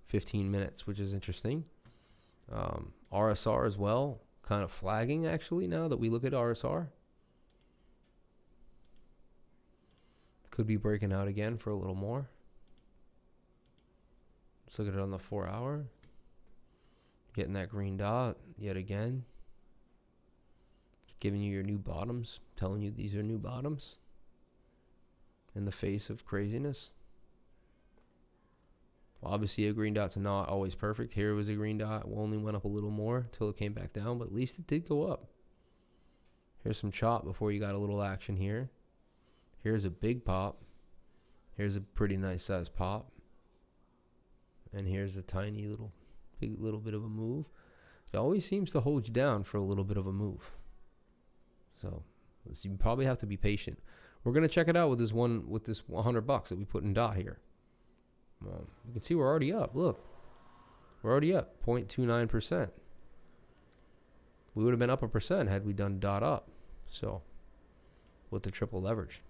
15 minutes, which is interesting. RSR as well, kind of flagging actually now that we look at RSR. Could be breaking out again for a little more. Let's look at it on the 4 hour. Getting that green dot yet again. Giving you your new bottoms, telling you these are new bottoms. In the face of craziness. Well, obviously a green dot's not always perfect. Here was a green dot. We only went up a little more till it came back down, but at least it did go up. Here's some chop before you got a little action here. Here's a big pop. Here's a pretty nice size pop. And here's a tiny little bit of a move. It always seems to hold you down for a little bit of a move. So you probably have to be patient. We're gonna check it out with this $100 that we put in dot here. You can see we're already up. Look, we're already up 0.29%. We would have been up 1% had we done dot up. So with the triple leverage.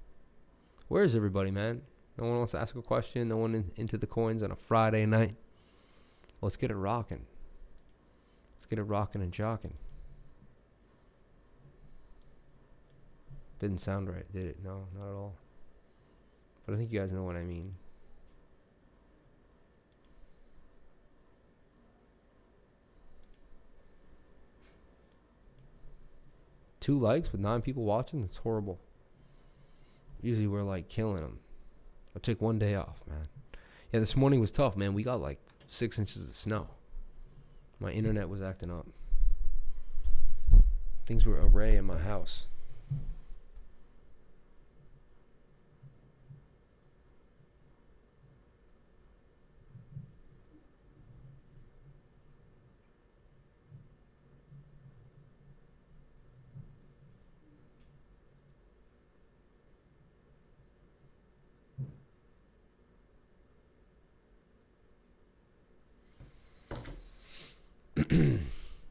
Where is everybody, man? No one wants to ask a question. No one into the coins on a Friday night. Let's get it rocking. Let's get it rocking and jocking. Didn't sound right, did it? No, not at all. But I think you guys know what I mean. Two likes with 9 people watching? That's horrible. Usually we're like killing them. I'll take one day off, man. Yeah, this morning was tough, man. We got like 6 inches of snow. My internet was acting up. Things were array in my house.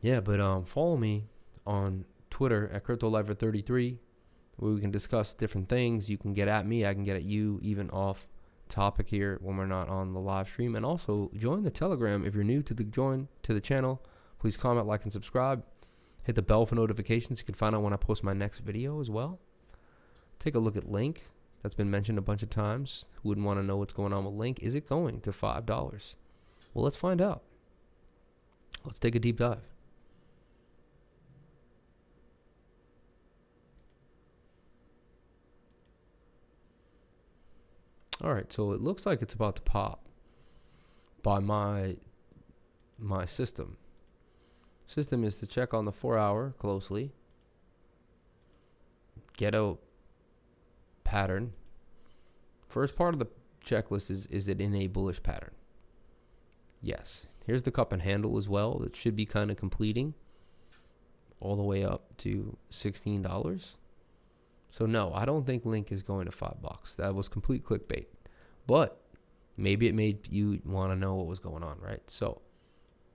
Yeah, but follow me on Twitter at CryptoLifer33, where we can discuss different things. You can get at me, I can get at you, even off topic here when we're not on the live stream. And also join the Telegram if you're new to the channel. Please comment, like, and subscribe. Hit the bell for notifications. You can find out when I post my next video as well. Take a look at Link. That's been mentioned a bunch of times. Who wouldn't want to know what's going on with Link? Is it going to $5? Well, let's find out. Let's take a deep dive. All right, so it looks like it's about to pop by my system. System is to check on the 4-hour closely. Get a pattern. First part of the checklist is it in a bullish pattern? Yes. Here's the cup and handle as well. That should be kind of completing all the way up to $16. So no, I don't think Link is going to $5. That was complete clickbait. But maybe it made you want to know what was going on, right? So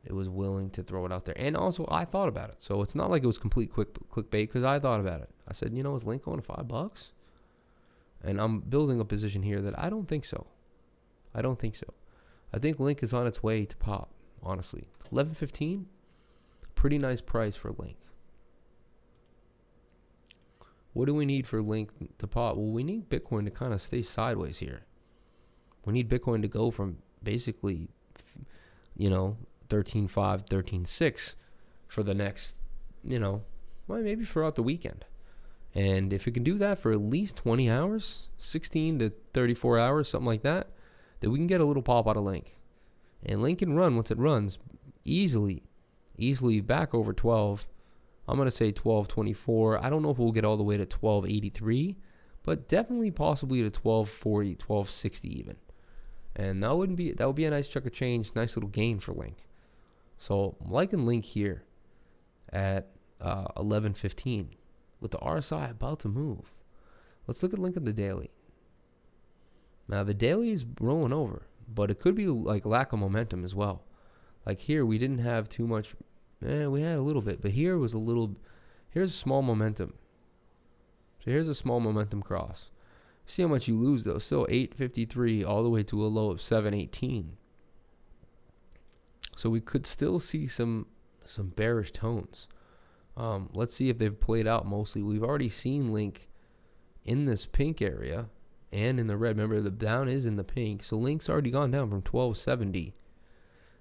it was willing to throw it out there. And also, I thought about it. So it's not like it was complete clickbait because I thought about it. I said, you know, is Link going to $5? And I'm building a position here that I don't think so. I don't think so. I think Link is on its way to pop, honestly. 11.15, pretty nice price for Link. What do we need for Link to pop? Well, we need Bitcoin to kind of stay sideways here. We need Bitcoin to go from basically, you know, 13.5, 13.6 for the next, you know, well, maybe throughout the weekend. And if it can do that for at least 20 hours, 16 to 34 hours, something like that, then we can get a little pop out of Link. And Link can run, once it runs, easily back over 12. I'm going to say 12.24. I don't know if we'll get all the way to 12.83, but definitely possibly to 12.40, 12.60 even. And that would be a nice chunk of change, nice little gain for Link. So I'm liking Link here at 11.15 with the RSI about to move. Let's look at Link on the daily. Now the daily is rolling over, but it could be like lack of momentum as well. Like here we didn't have too much. We had a little bit, but here was a little. Here's small momentum. So here's a small momentum cross. See how much you lose though. Still 8.53 all the way to a low of 7.18. So we could still see some bearish tones. Let's see if they've played out mostly. We've already seen Link in this pink area and in the red. Remember, the down is in the pink. So Link's already gone down from 12.70,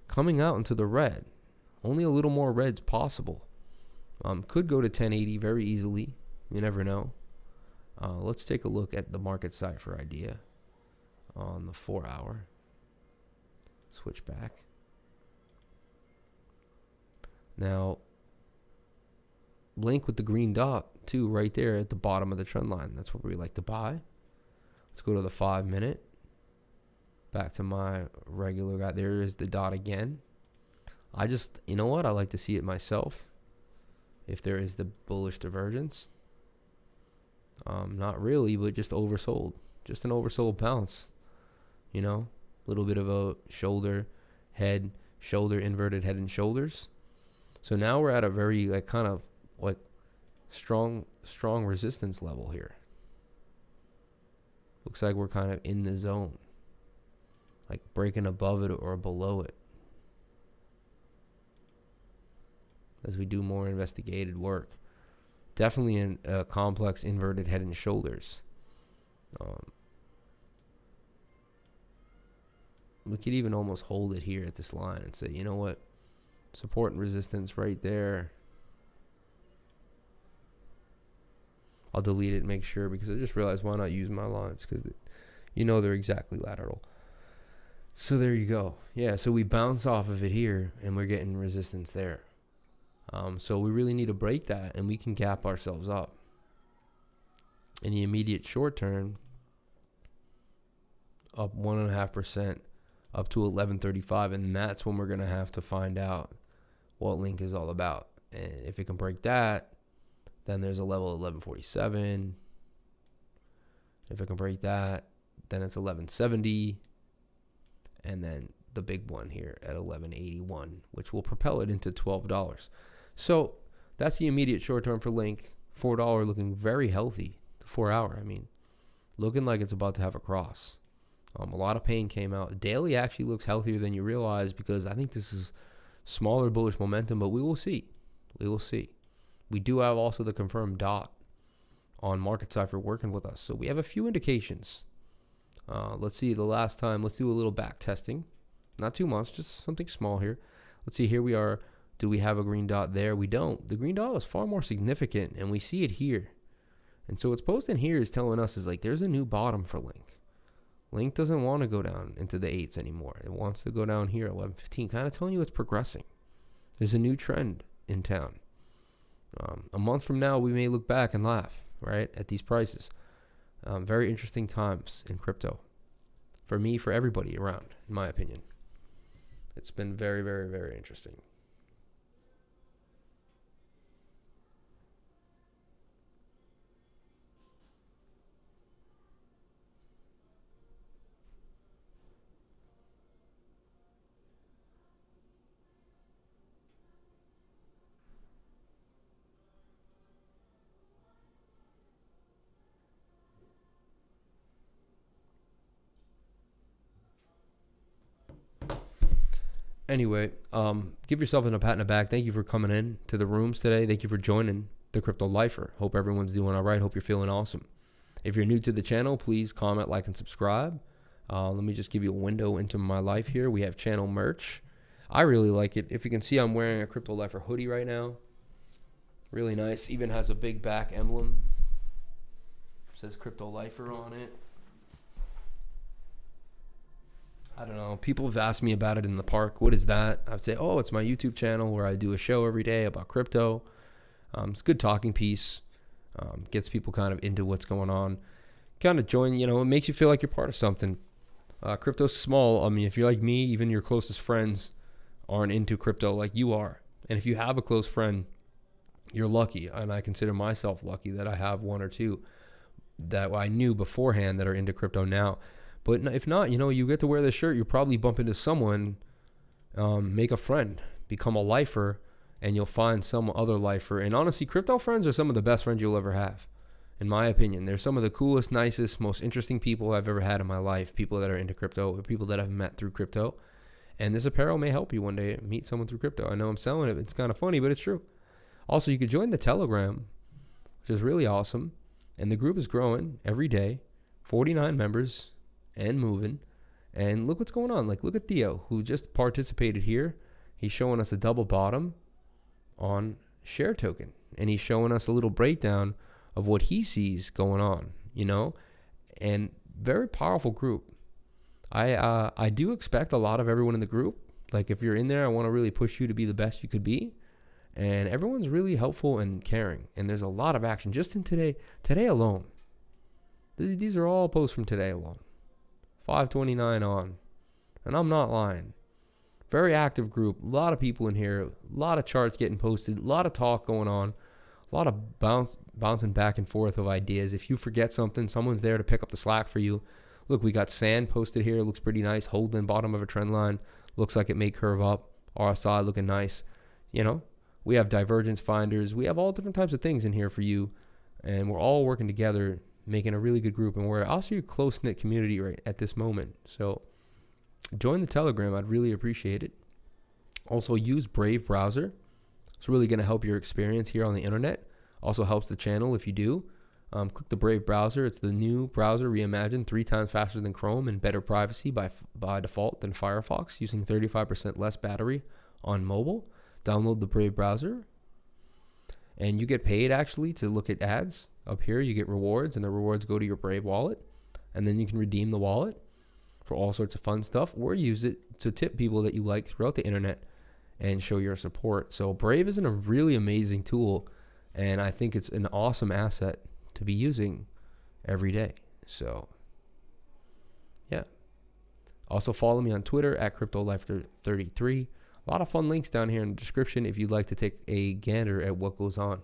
coming out into the red. Only a little more red's possible. Could go to 10.80 very easily. You never know. Let's take a look at the market side for idea on the 4-hour. Switch back. Now, Link with the green dot too, right there at the bottom of the trend line. That's where we like to buy. Let's go to the 5-minute. Back to my regular guy. There is the dot again. I just, you know what? I like to see it myself. If there is the bullish divergence. Not really, but just oversold. Just an oversold bounce. You know, a little bit of a shoulder, head, shoulder, inverted head and shoulders. So now we're at a very like kind of like strong resistance level here. Looks like we're kind of in the zone. Like breaking above it or below it. As we do more investigated work. Definitely in a complex inverted head and shoulders. We could even almost hold it here at this line and say, you know what? Support and resistance right there. I'll delete it and make sure because I just realized why not use my lines because you know they're exactly lateral. So there you go. Yeah, so we bounce off of it here and we're getting resistance there. So we really need to break that and we can gap ourselves up. In the immediate short term, up 1.5% up to 11.35, and that's when we're going to have to find out what Link is all about. And if it can break that, then there's a level of 11.47. If it can break that, then it's 11.70, and then the big one here at 11.81, which will propel it into $12. So that's the immediate short term for Link. $4 looking very healthy. The 4-hour, I mean, looking like it's about to have a cross. A lot of pain came out. Daily actually looks healthier than you realize because I think this is smaller bullish momentum, but we will see. We will see. We do have also the confirmed dot on Market Cipher working with us. So we have a few indications. Let's see the last time. Let's do a little back testing. Not too much, just something small here. Let's see, here we are. Do we have a green dot there? We don't. The green dot was far more significant, and we see it here. And so what's posted here is telling us is like there's a new bottom for Link. Link doesn't want to go down into the 8s anymore. It wants to go down here at 11.15, kind of telling you it's progressing. There's a new trend in town. A month from now, we may look back and laugh, right, at these prices. Very interesting times in crypto. For me, for everybody around, in my opinion. It's been very, very, very interesting. Anyway, give yourself a pat in the back. Thank you for coming in to the rooms today. Thank you for joining the Crypto Lifer. Hope everyone's doing all right. Hope you're feeling awesome. If you're new to the channel, please comment, like, and subscribe. Let me just give you a window into my life here. We have channel merch. I really like it. If you can see, I'm wearing a Crypto Lifer hoodie right now. Really nice. Even has a big back emblem. It says Crypto Lifer on it. I don't know. People have asked me about it in the park. What is that? I'd say, oh, it's my YouTube channel where I do a show every day about crypto. It's a good talking piece. Gets people kind of into what's going on. Kind of join, it makes you feel like you're part of something. Crypto's small. I mean, if you're like me, even your closest friends aren't into crypto like you are. And if you have a close friend, you're lucky. And I consider myself lucky that I have one or two that I knew beforehand that are into crypto now. But if not, you get to wear this shirt, you'll probably bump into someone, make a friend, become a lifer, and you'll find some other lifer. And honestly, crypto friends are some of the best friends you'll ever have, in my opinion. They're some of the coolest, nicest, most interesting people I've ever had in my life, people that are into crypto, or people that I've met through crypto. And this apparel may help you one day meet someone through crypto. I know I'm selling it. It's kind of funny, but it's true. Also, you could join the Telegram, which is really awesome. And the group is growing every day, 49 members. And moving, and look what's going on. Like, look at Theo, who just participated here. He's showing us a double bottom on share token, and he's showing us a little breakdown of what he sees going on, and very powerful group. I do expect a lot of everyone in the group. Like, if you're in there, I want to really push you to be the best you could be, and everyone's really helpful and caring, and there's a lot of action just in today alone. These are all posts from today alone. 5:29 on, and I'm not lying. Very active group, a lot of people in here, a lot of charts getting posted, a lot of talk going on, a lot of bouncing back and forth of ideas. If you forget something, someone's there to pick up the slack for you. Look, we got sand posted here, looks pretty nice, holding bottom of a trend line, looks like it may curve up. RSI looking nice. We have divergence finders, we have all different types of things in here for you, and we're all working together, making a really good group, and we're also a close-knit community right at this moment. So join the Telegram. I'd really appreciate it. Also, use Brave browser. It's really going to help your experience here on the internet. Also helps the channel if you do. Click the Brave browser. It's the new browser reimagined 3 times faster than Chrome and better privacy by default than Firefox, using 35% less battery on mobile. Download the Brave browser. And you get paid, actually, to look at ads. Up here, you get rewards, and the rewards go to your Brave wallet. And then you can redeem the wallet for all sorts of fun stuff, or use it to tip people that you like throughout the internet and show your support. So Brave is a really amazing tool, and I think it's an awesome asset to be using every day. So, yeah. Also, follow me on Twitter at CryptoLifer33. A lot of fun links down here in the description if you'd like to take a gander at what goes on.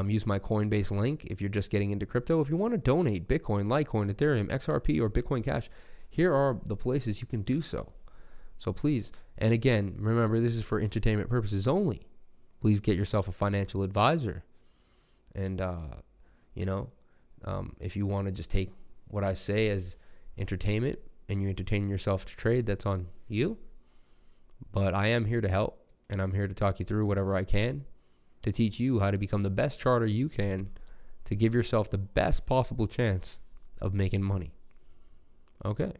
Use my Coinbase link if you're just getting into crypto. If you want to donate Bitcoin, Litecoin, Ethereum, XRP, or Bitcoin Cash, here are the places you can do so. So please, and again, remember, this is for entertainment purposes only. Please get yourself a financial advisor. And, if you want to just take what I say as entertainment and you're entertaining yourself to trade, that's on you. But I am here to help, and I'm here to talk you through whatever I can. to teach you how to become the best charter you can to give yourself the best possible chance of making money. Okay.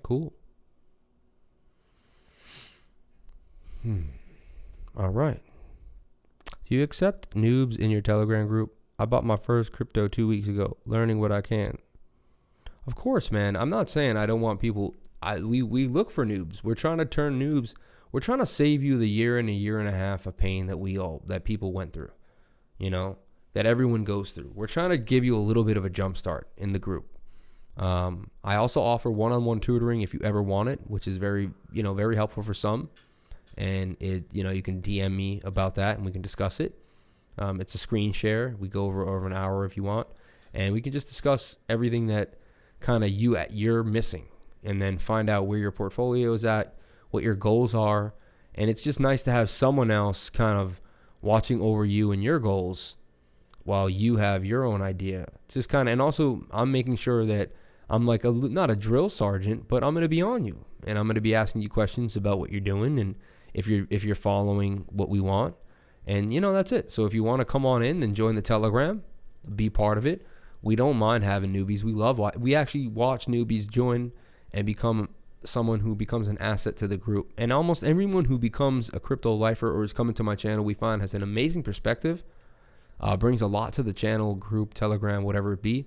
Cool. All right. Do you accept noobs in your Telegram group? I bought my first crypto 2 weeks ago, learning what I can. Of course, man. I'm not saying I don't want people. We look for noobs. We're trying to turn noobs. We're trying to save you the year and a year and a half of pain that people went through, that everyone goes through. We're trying to give you a little bit of a jump start in the group. I also offer one-on-one tutoring if you ever want it, which is very helpful for some. And you can DM me about that and we can discuss it. It's a screen share. We go over an hour if you want, and we can just discuss everything that kind of you're missing, and then find out where your portfolio is at, what your goals are. And it's just nice to have someone else kind of watching over you and your goals while you have your own idea. It's just kind of, and also I'm making sure that I'm like not a drill sergeant, but I'm going to be on you, and I'm going to be asking you questions about what you're doing and if you're following what we want. And that's it. So if you want to come on in and join the Telegram, be part of it. We don't mind having newbies. We actually watch newbies join and become someone who becomes an asset to the group. And almost everyone who becomes a crypto lifer or is coming to my channel, we find has an amazing perspective, brings a lot to the channel, group, Telegram, whatever it be.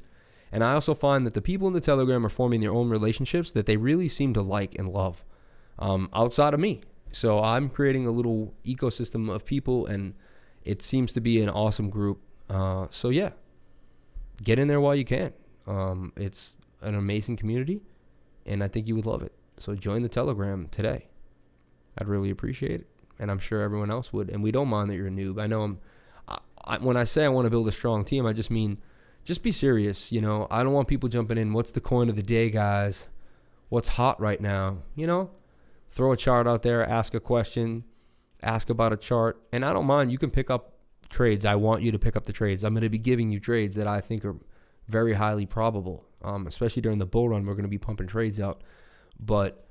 And I also find that the people in the Telegram are forming their own relationships that they really seem to like and love outside of me. So I'm creating a little ecosystem of people, and it seems to be an awesome group. So yeah, get in there while you can. It's an amazing community, and I think you would love it. So join the Telegram today. I'd really appreciate it, and I'm sure everyone else would. And we don't mind that you're a noob. I know when I say I want to build a strong team, I just mean just be serious. I don't want people jumping in. What's the coin of the day, guys? What's hot right now? Throw a chart out there, ask a question, ask about a chart. And I don't mind. You can pick up trades. I want you to pick up the trades. I'm going to be giving you trades that I think are very highly probable, especially during the bull run. We're going to be pumping trades out. But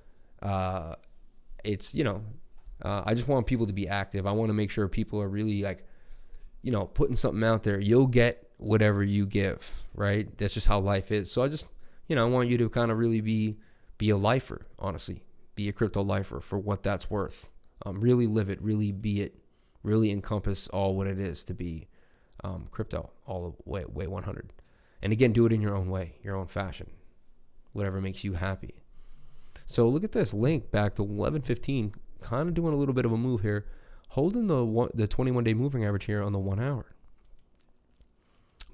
it's, I just want people to be active. I want to make sure people are really putting something out there. You'll get whatever you give, right? That's just how life is. So I just, I want you to kind of really be a lifer, honestly. Be a crypto lifer for what that's worth. Really live it, really be it, really encompass all what it is to be crypto all the way 100. And again, do it in your own way, your own fashion, whatever makes you happy. So look at this link back to 11:15, kind of doing a little bit of a move here, holding the 21-day moving average here on the 1 hour.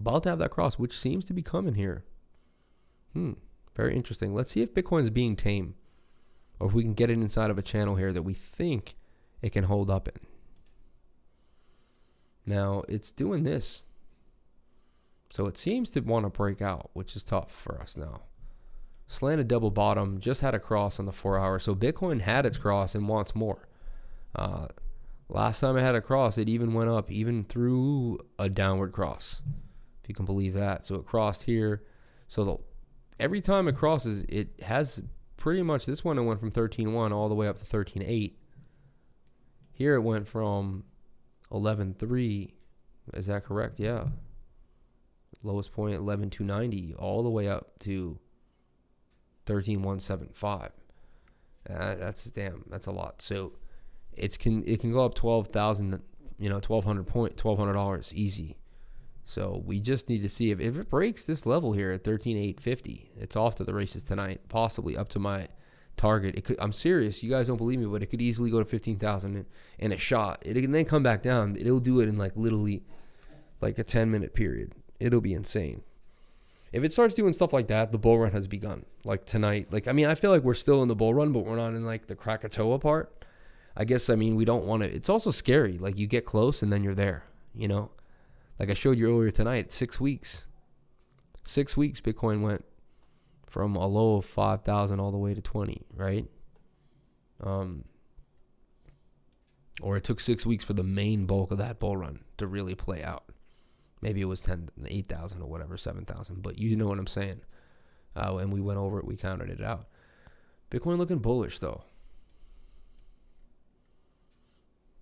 About to have that cross, which seems to be coming here. Very interesting. Let's see if Bitcoin is being tame, or if we can get it inside of a channel here that we think it can hold up in. Now, it's doing this. So it seems to want to break out, which is tough for us now. Slanted double bottom, just had a cross on the 4 hour. So Bitcoin had its cross and wants more. Last time it had a cross, it even went up, even through a downward cross, if you can believe that. So it crossed here. So every time it crosses, it has pretty much, this one it went from 13.1 all the way up to 13.8. Here it went from 11.3. Is that correct? Yeah. Lowest point 11.290 all the way up to 13.175. That's a lot. So it can go up 12,000, $1,200 easy. So we just need to see if it breaks this level here at 13,850. It's off to the races tonight, possibly up to my target. It could. I'm serious. You guys don't believe me, but it could easily go to 15,000 in a shot. It can then come back down. It'll do it in literally a 10-minute period. It'll be insane. If it starts doing stuff like that, the bull run has begun. Like tonight. I feel like we're still in the bull run, but we're not in the Krakatoa part. I guess, we don't want to. It's also scary. You get close and then you're there, Like I showed you earlier tonight, 6 weeks. 6 weeks, Bitcoin went from a low of 5,000 all the way to 20, right? Or it took 6 weeks for the main bulk of that bull run to really play out. Maybe it was 8,000 or whatever, 7,000, but you know what I'm saying. and we went over it. We counted it out. Bitcoin looking bullish though.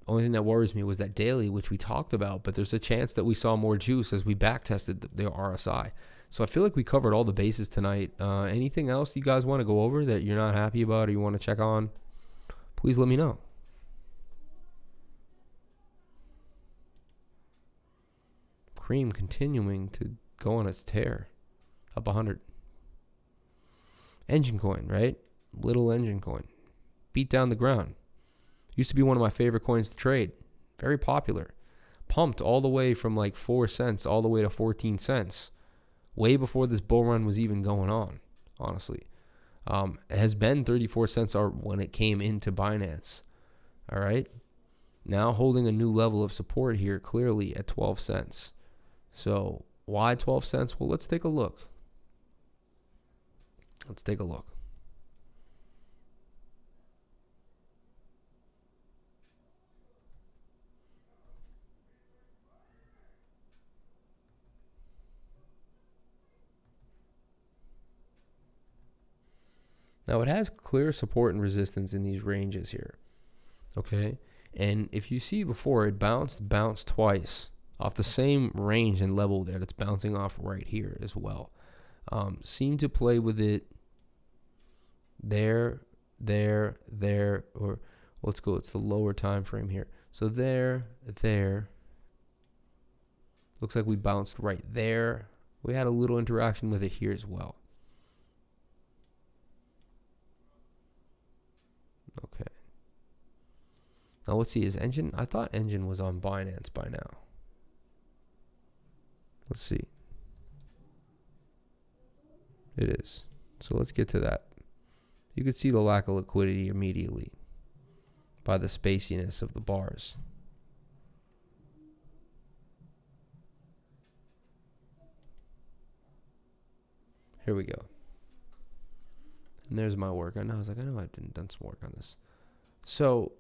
Only thing that worries me was that daily, which we talked about, but there's a chance that we saw more juice as we back tested the RSI. So I feel like we covered all the bases tonight. Anything else you guys want to go over that you're not happy about or you want to check on? Please let me know. Cream continuing to go on its tear, up 100. Engine coin, right? Little engine coin. Beat down the ground. Used to be one of my favorite coins to trade. Very popular. Pumped all the way from like 4 cents all the way to 14 cents. Way before this bull run was even going on, honestly. It has been 34 cents when it came into Binance. All right. Now holding a new level of support here clearly at 12 cents. So why 12 cents? Well, let's take a look. Let's take a look. Now it has clear support and resistance in these ranges here. Okay. And if you see before, it bounced twice off the same range and level there that's bouncing off right here as well. Seem to play with it there, or let's go, it's the lower time frame here. So there. Looks like we bounced right there. We had a little interaction with it here as well. Okay. Now let's see, is Engine? I thought Engine was on Binance by now. Let's see. It is. So let's get to that. You could see the lack of liquidity immediately by the spaciness of the bars. Here we go. And there's my work. I know I've done some work on this. So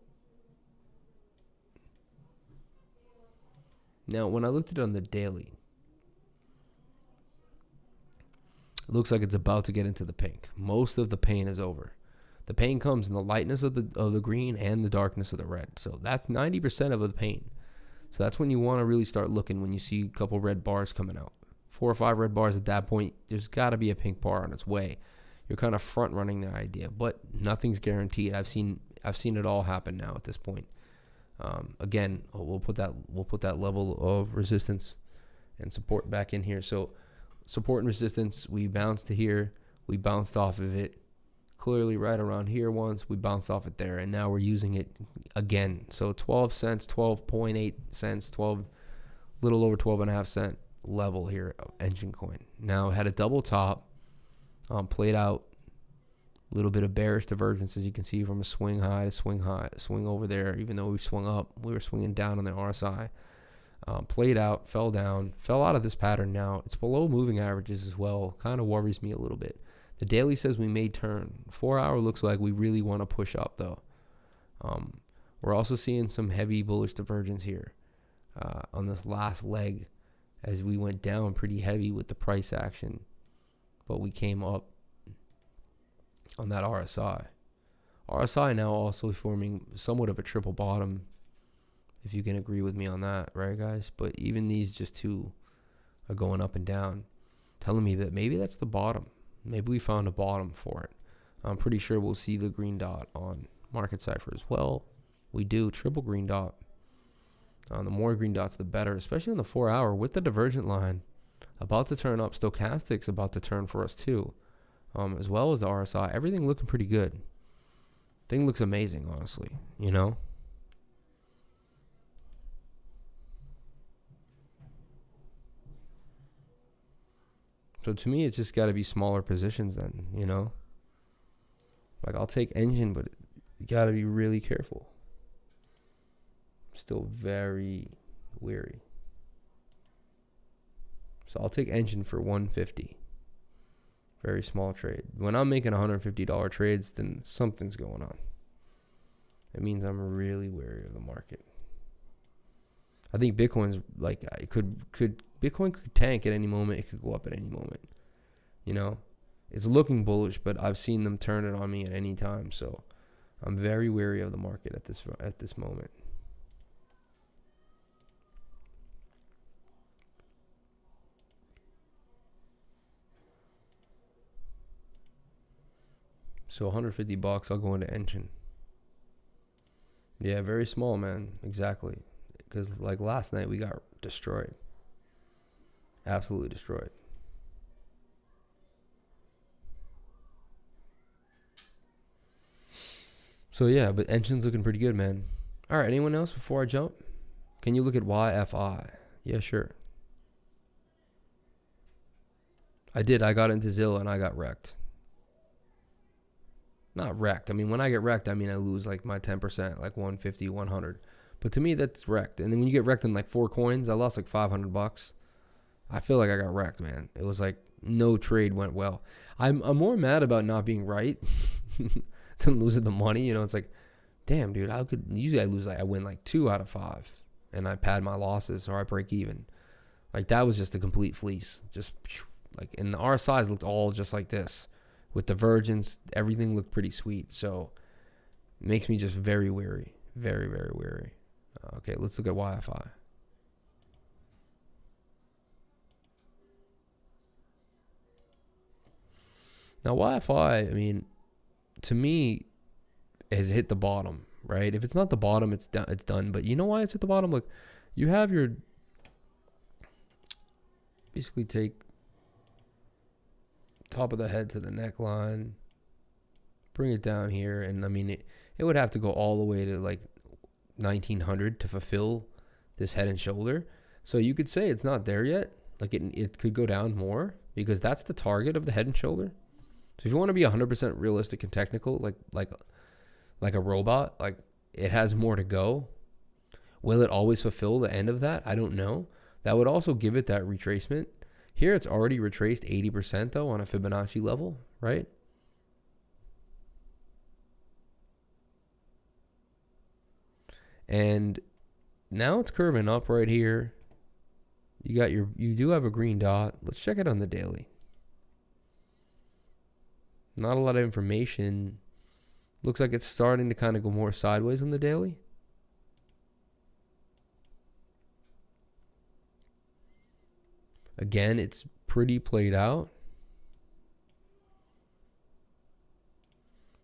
now when I looked at it on the daily, it looks like it's about to get into the pink. Most of the pain is over. The pain comes in the lightness of the green and the darkness of the red. So that's 90% of the pain. So that's when you want to really start looking, when you see a couple red bars coming out. 4 or 5 red bars at that point, there's got to be a pink bar on its way. You're kind of front running the idea, but nothing's guaranteed. I've seen it all happen now at this point. Again, we'll put that level of resistance and support back in here. So support and resistance, we bounced to here, we bounced off of it clearly right around here once, we bounced off it there, and now we're using it again. So 12 cents, 12.8 cents, 12, little over 12.5 cent level here of Engine coin. Now had a double top. Played out a little bit of bearish divergence, as you can see, from a swing high to swing over there. Even though we swung up, we were swinging down on the RSI. Played out, fell down, fell out of this pattern now. It's below moving averages as well. Kind of worries me a little bit. The daily says we may turn. 4 hour looks like we really want to push up though. We're also seeing some heavy bullish divergence here on this last leg as we went down pretty heavy with the price action. But we came up on that RSI. RSI now also forming somewhat of a triple bottom, if you can agree with me on that, right, guys? But even these just two are going up and down, telling me that maybe that's the bottom. Maybe we found a bottom for it. I'm pretty sure we'll see the green dot on Market Cipher as well. We do, triple green dot. The more green dots, the better, especially on the 4 hour with the divergent line. About to turn up. Stochastic's about to turn for us too, as well as the RSI. Everything looking pretty good. Thing looks amazing, honestly, you know. So to me, it's just got to be smaller positions then, you know. Like, I'll take Engine, but you got to be really careful. Still very weary. So I'll take Engine for 150. Very small trade. When I'm making $150 trades, then something's going on. It means I'm really wary of the market. I think Bitcoin's like, Bitcoin could tank at any moment. It could go up at any moment. You know, It's looking bullish, but I've seen them turn it on me at any time. So I'm very wary of the market at this moment. So 150 bucks, I'll go into engine. Yeah, very small, man. Exactly. Because like last night we got destroyed. Absolutely destroyed. So yeah, but engine's looking pretty good, man. All right, anyone else before I jump? Can you look at YFI? Yeah, sure. I did. I got into Zilla and I got wrecked. Not wrecked. I mean, when I get wrecked, I mean I lose like my 10%, like 150, 100. But to me, that's wrecked. And then when you get wrecked in like 4 coins, I lost like 500 bucks. I feel like I got wrecked, man. It was like no trade went well. I'm more mad about not being right than losing the money. You know, it's like, damn, dude, usually I win like 2 out of 5 and I pad my losses or I break even. Like that was just a complete fleece. Just like, and our size looked all just like this. With divergence, everything looked pretty sweet. So it makes me just very wary. Very, very wary. Okay, let's look at YFI. Now YFI, I mean, to me, has hit the bottom, right? If it's not the bottom, it's done. But you know why it's at the bottom? Look, you have your, basically take top of the head to the neckline, bring it down here, and I mean it would have to go all the way to like 1900 to fulfill this head and shoulder. So you could say it's not there yet. Like it could go down more because that's the target of the head and shoulder. So if you want to be 100% realistic and technical, like a robot, like it has more to go. Will it always fulfill the end of that? I don't know. That would also give it that retracement. Here it's already retraced 80% though on a Fibonacci level, right? And now it's curving up right here. You do have a green dot. Let's check it on the daily. Not a lot of information. Looks like it's starting to kind of go more sideways on the daily. Again, it's pretty played out.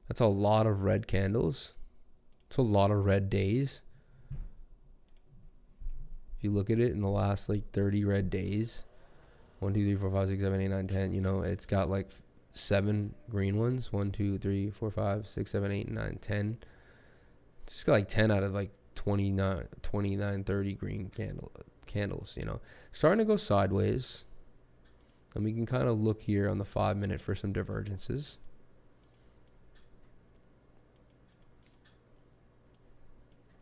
That's a lot of red candles. It's a lot of red days. If you look at it in the last like 30 red days, 1, 2, 3, 4, 5, 6, 7, 8, 9, 10, you know, it's got like 7 green ones. 1, 2, 3, 4, 5, 6, 7, 8, 9, 10. It's just got like 10 out of like 29, 30 green candles, you know. Starting to go sideways. And we can kind of look here on the 5-minute for some divergences.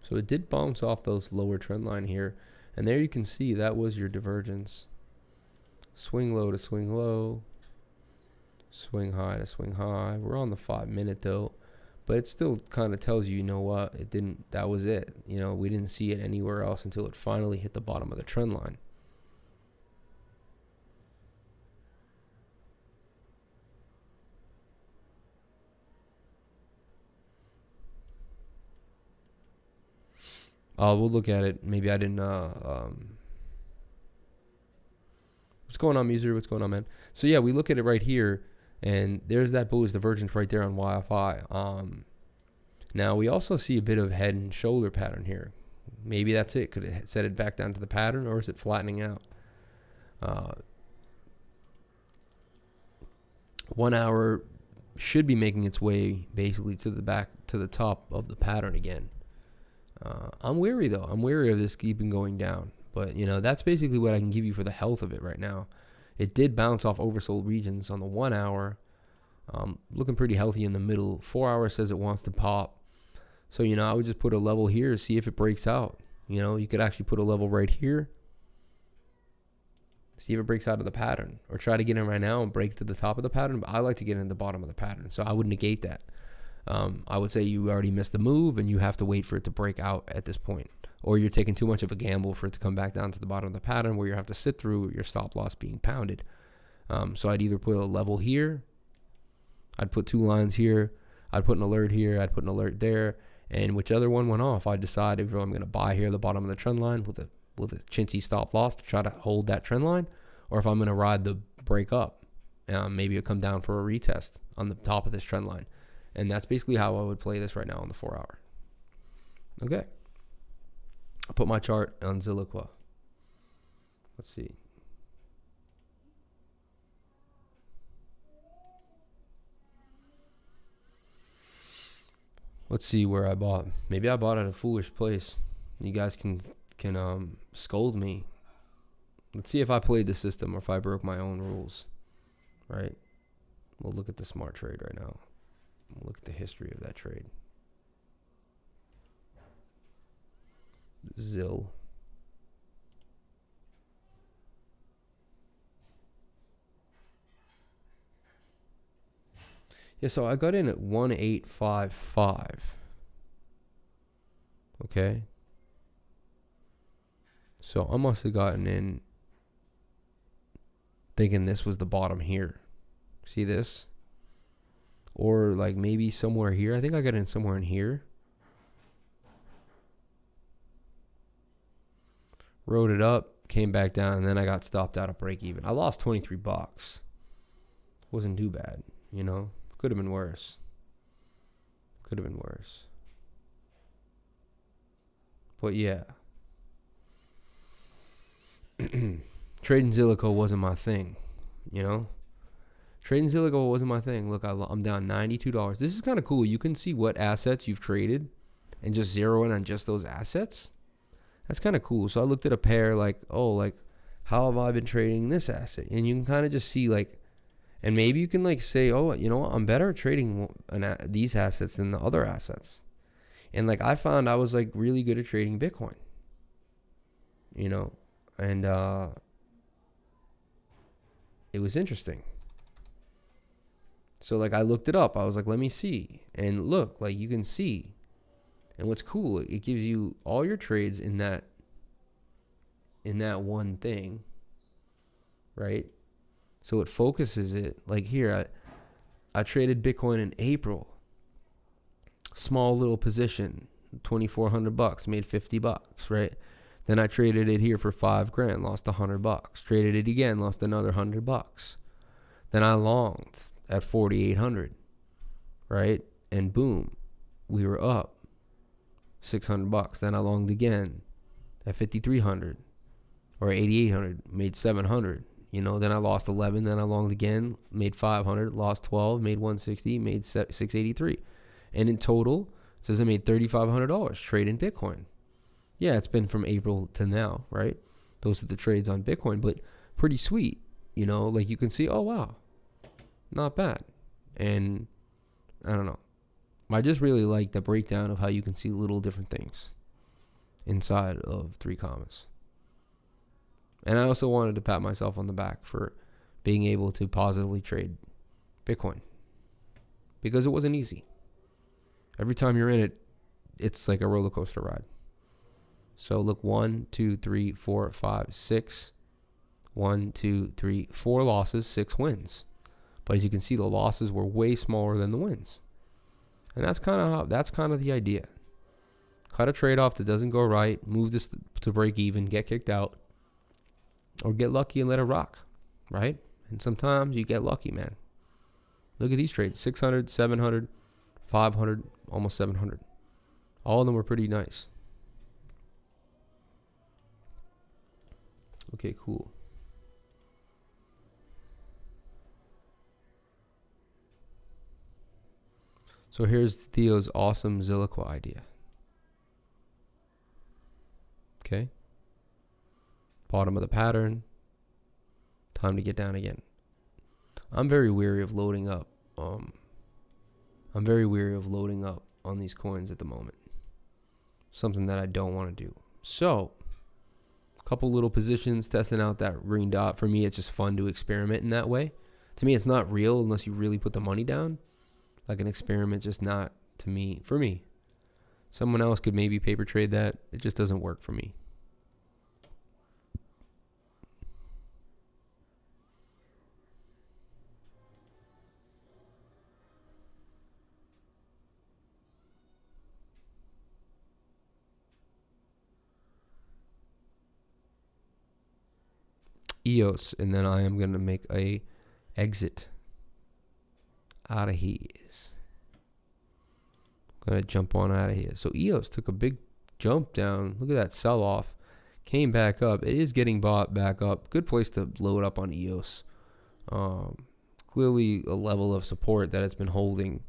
So it did bounce off those lower trend line here. And there you can see that was your divergence. Swing low to swing low. Swing high to swing high. We're on the 5-minute though. But it still kind of tells you, you know what, that was it. You know, we didn't see it anywhere else until it finally hit the bottom of the trend line. We'll look at it. Maybe I didn't, what's going on, Muser? What's going on, man? So yeah, we look at it right here, and there's that bullish divergence right there on YFI. Now we also see a bit of head and shoulder pattern here. Maybe that's it. Could it set it back down to the pattern, or is it flattening out? 1 hour should be making its way basically to the top of the pattern again. I'm wary though. I'm wary of this keeping going down. But, you know, that's basically what I can give you for the health of it right now. It did bounce off oversold regions on the 1 hour. Looking pretty healthy in the middle. 4 hours says it wants to pop. So, you know, I would just put a level here, see if it breaks out. You know, you could actually put a level right here. See if it breaks out of the pattern. Or try to get in right now and break to the top of the pattern. But I like to get in the bottom of the pattern. So I would negate that. I would say you already missed the move and you have to wait for it to break out at this point. Or you're taking too much of a gamble for it to come back down to the bottom of the pattern where you have to sit through your stop loss being pounded. So I'd either put a level here I'd put 2 lines here. I'd put an alert here. I'd put an alert there. And whichever one went off, I'd decide if I'm going to buy here at the bottom of the trend line with a chintzy stop loss to try to hold that trend line, or if I'm going to ride the break up. Maybe it'll come down for a retest on the top of this trend line. And that's basically how I would play this right now on the 4 hour. Okay. I'll put my chart on Zilliqua. Let's see. Let's see where I bought. Maybe I bought at a foolish place. You guys can scold me. Let's see if I played the system or if I broke my own rules. Right? We'll look at the smart trade right now. We'll look at the history of that trade. Zill. Yeah, so I got in at 1855. Okay. So I must have gotten in thinking this was the bottom here. See this? Or like maybe somewhere here. I think I got in somewhere in here. Rode it up, came back down, and then I got stopped out of break even. I lost 23 bucks. Wasn't too bad, you know? Could have been worse. Could have been worse. But yeah. Trading Zilliqua wasn't my thing, you know? Trading Zilliqua wasn't my thing. Look, I'm down $92. This is kind of cool. You can see what assets you've traded and just zero in on just those assets. That's kind of cool. So I looked at a pair like, oh, like, how have I been trading this asset? And you can kind of just see like, and maybe you can like say, oh, you know what? I'm better at trading these assets than the other assets. And like I found I was like really good at trading Bitcoin, you know, and it was interesting. So like I looked it up. I was like, let me see. And look, like you can see. And what's cool, it gives you all your trades in that one thing, right? So it focuses it. Like here, I traded Bitcoin in April. Small little position, 2,400 bucks, made 50 bucks, right? Then I traded it here for $5,000, lost 100 bucks. Traded it again, lost another 100 bucks. Then I longed at 4,800, right? And boom, we were up 600 bucks. Then I longed again at 5,300 or 8,800, made 700. You know, then I lost 11, then I longed again, made 500, lost 12, made 160, made 683. And in total, it says I made $3,500 trading Bitcoin. Yeah, it's been from April to now, right? Those are the trades on Bitcoin, but pretty sweet. You know, like you can see, oh, wow, not bad. And I don't know. I just really like the breakdown of how you can see little different things inside of 3 commas. And I also wanted to pat myself on the back for being able to positively trade Bitcoin because it wasn't easy. Every time you're in it, it's like a roller coaster ride. So look, 1, 2, 3, 4, 5, 6. 1, 2, 3, 4 losses, 6 wins. But as you can see, the losses were way smaller than the wins. And that's kind of the idea. Cut a trade off that doesn't go right, move this to break even, get kicked out, or get lucky and let it rock, right? And sometimes you get lucky, man. Look at these trades, 600, 700, 500, almost 700. All of them were pretty nice. Okay, cool. So here's Theo's awesome Zilliqua idea. Okay. Bottom of the pattern. Time to get down again. I'm very weary of loading up. I'm very weary of loading up on these coins at the moment. Something that I don't want to do. So, a couple little positions, testing out that green dot. For me, it's just fun to experiment in that way. To me, it's not real unless you really put the money down. Like an experiment, just not to me. For me. Someone else could maybe paper trade that. It just doesn't work for me. EOS, and then I am going to make a exit out of here. I'm going to jump on out of here. So EOS took a big jump down. Look at that sell off. Came back up. It is getting bought back up. Good place to load up on EOS. Clearly a level of support that it's been holding.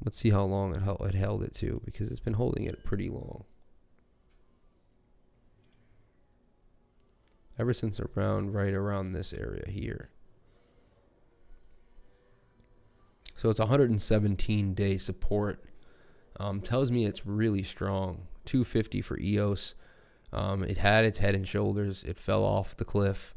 Let's see how long it held it to, because it's been holding it pretty long. Ever since right around this area here. So it's 117-day support. Tells me it's really strong. 250 for EOS. It had its head and shoulders. It fell off the cliff.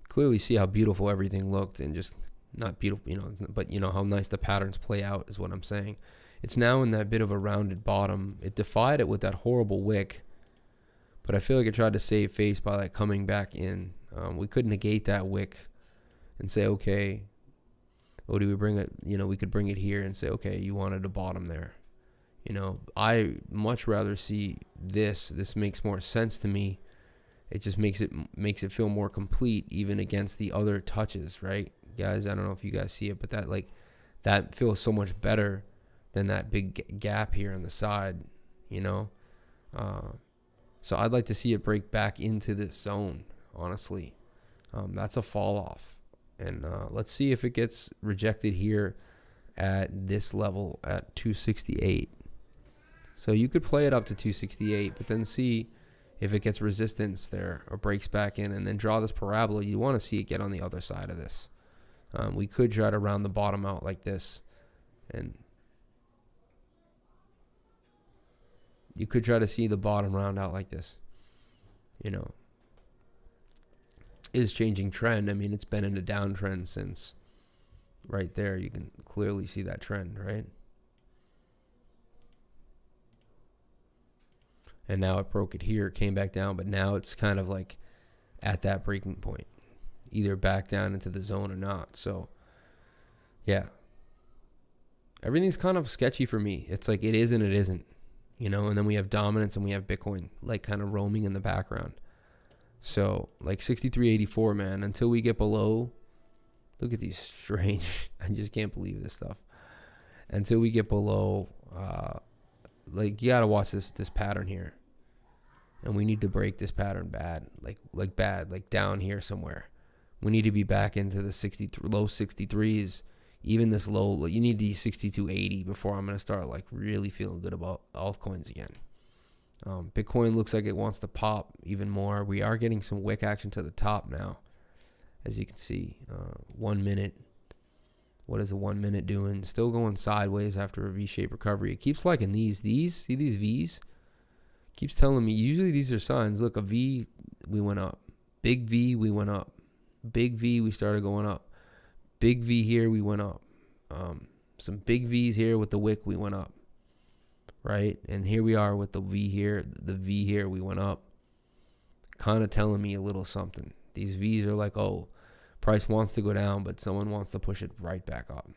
Clearly see how beautiful everything looked, and just not beautiful, but how nice the patterns play out is what I'm saying. It's now in that bit of a rounded bottom. It defied it with that horrible wick, but I feel like it tried to save face by like coming back in. We could negate that wick and say, okay, or do we bring it, we could bring it here and say, okay, you wanted a bottom there. I much rather see this. This makes more sense to me. It just makes it feel more complete, even against the other touches, right, guys? I don't know if you guys see it, but that feels so much better than that big gap here on the side, So I'd like to see it break back into this zone, honestly. That's a fall off. And let's see if it gets rejected here at this level at 268. So you could play it up to 268, but then see if it gets resistance there or breaks back in, and then draw this parabola. You want to see it get on the other side of this. We could try to round the bottom out like this, and you could try to see the bottom round out like this. Is changing trend. I mean, it's been in a downtrend since right there. You can clearly see that trend, right? And now it broke it here, came back down, but now it's kind of like at that breaking point, either back down into the zone or not. So, yeah, everything's kind of sketchy for me. It's like it is and it isn't, and then we have dominance and we have Bitcoin like kind of roaming in the background. So like 63.84, man, until we get below, look at these strange, I just can't believe this stuff. Until we get below, like you got to watch this pattern here. And we need to break this pattern bad, like down here somewhere. We need to be back into the low 63s, even this low. You need these 62.80 before I'm going to start like really feeling good about altcoins again. Bitcoin looks like it wants to pop even more. We are getting some wick action to the top now, as you can see. 1 minute. What is the 1 minute doing? Still going sideways after a V-shaped recovery. It keeps liking these. See these V's? Keeps telling me, usually these are signs. Look, a V, we went up. Big V, we went up. Big V, we started going up. Big V here, we went up. Some big V's here with the wick, we went up. Right? And here we are with the V here. The V here, we went up. Kind of telling me a little something. These V's are like, oh, price wants to go down, but someone wants to push it right back up.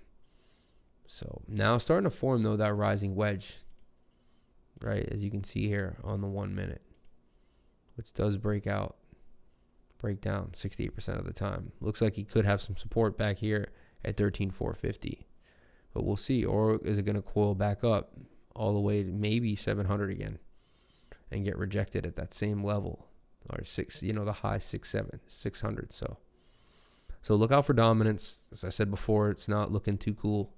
So now starting to form, though, that rising wedge. Right, as you can see here on the 1 minute, which does break down 68% of the time. Looks like he could have some support back here at 13,450, but we'll see. Or is it going to coil back up all the way to maybe 700 again and get rejected at that same level, or the high 600. So look out for dominance. As I said before, it's not looking too cool.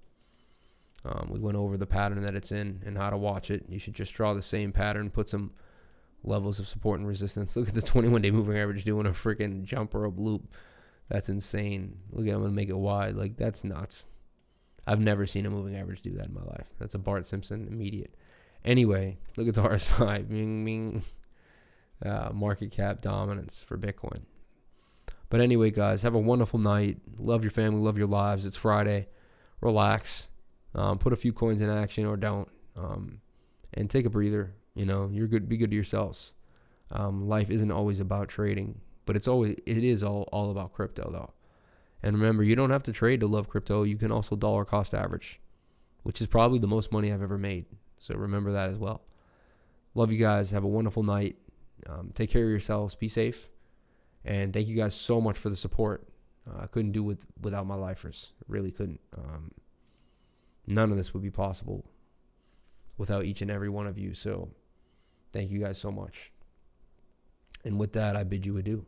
We went over the pattern that it's in and how to watch it. You should just draw the same pattern, put some levels of support and resistance. Look at the 21-day moving average doing a freaking jump rope loop. That's insane. Look at it, I'm going to make it wide. Like, that's nuts. I've never seen a moving average do that in my life. That's a Bart Simpson immediate. Anyway, look at the RSI. Bing, bing. Market cap dominance for Bitcoin. But anyway, guys, have a wonderful night. Love your family. Love your lives. It's Friday. Relax. Put a few coins in action or don't, and take a breather. You're good. Be good to yourselves. Life isn't always about trading, but it is all about crypto though. And remember, you don't have to trade to love crypto. You can also dollar cost average, which is probably the most money I've ever made. So remember that as well. Love you guys. Have a wonderful night. Take care of yourselves. Be safe, And thank you guys so much for the support. I couldn't do it without my lifers. Really couldn't. None of this would be possible without each and every one of you. So thank you guys so much. And with that, I bid you adieu.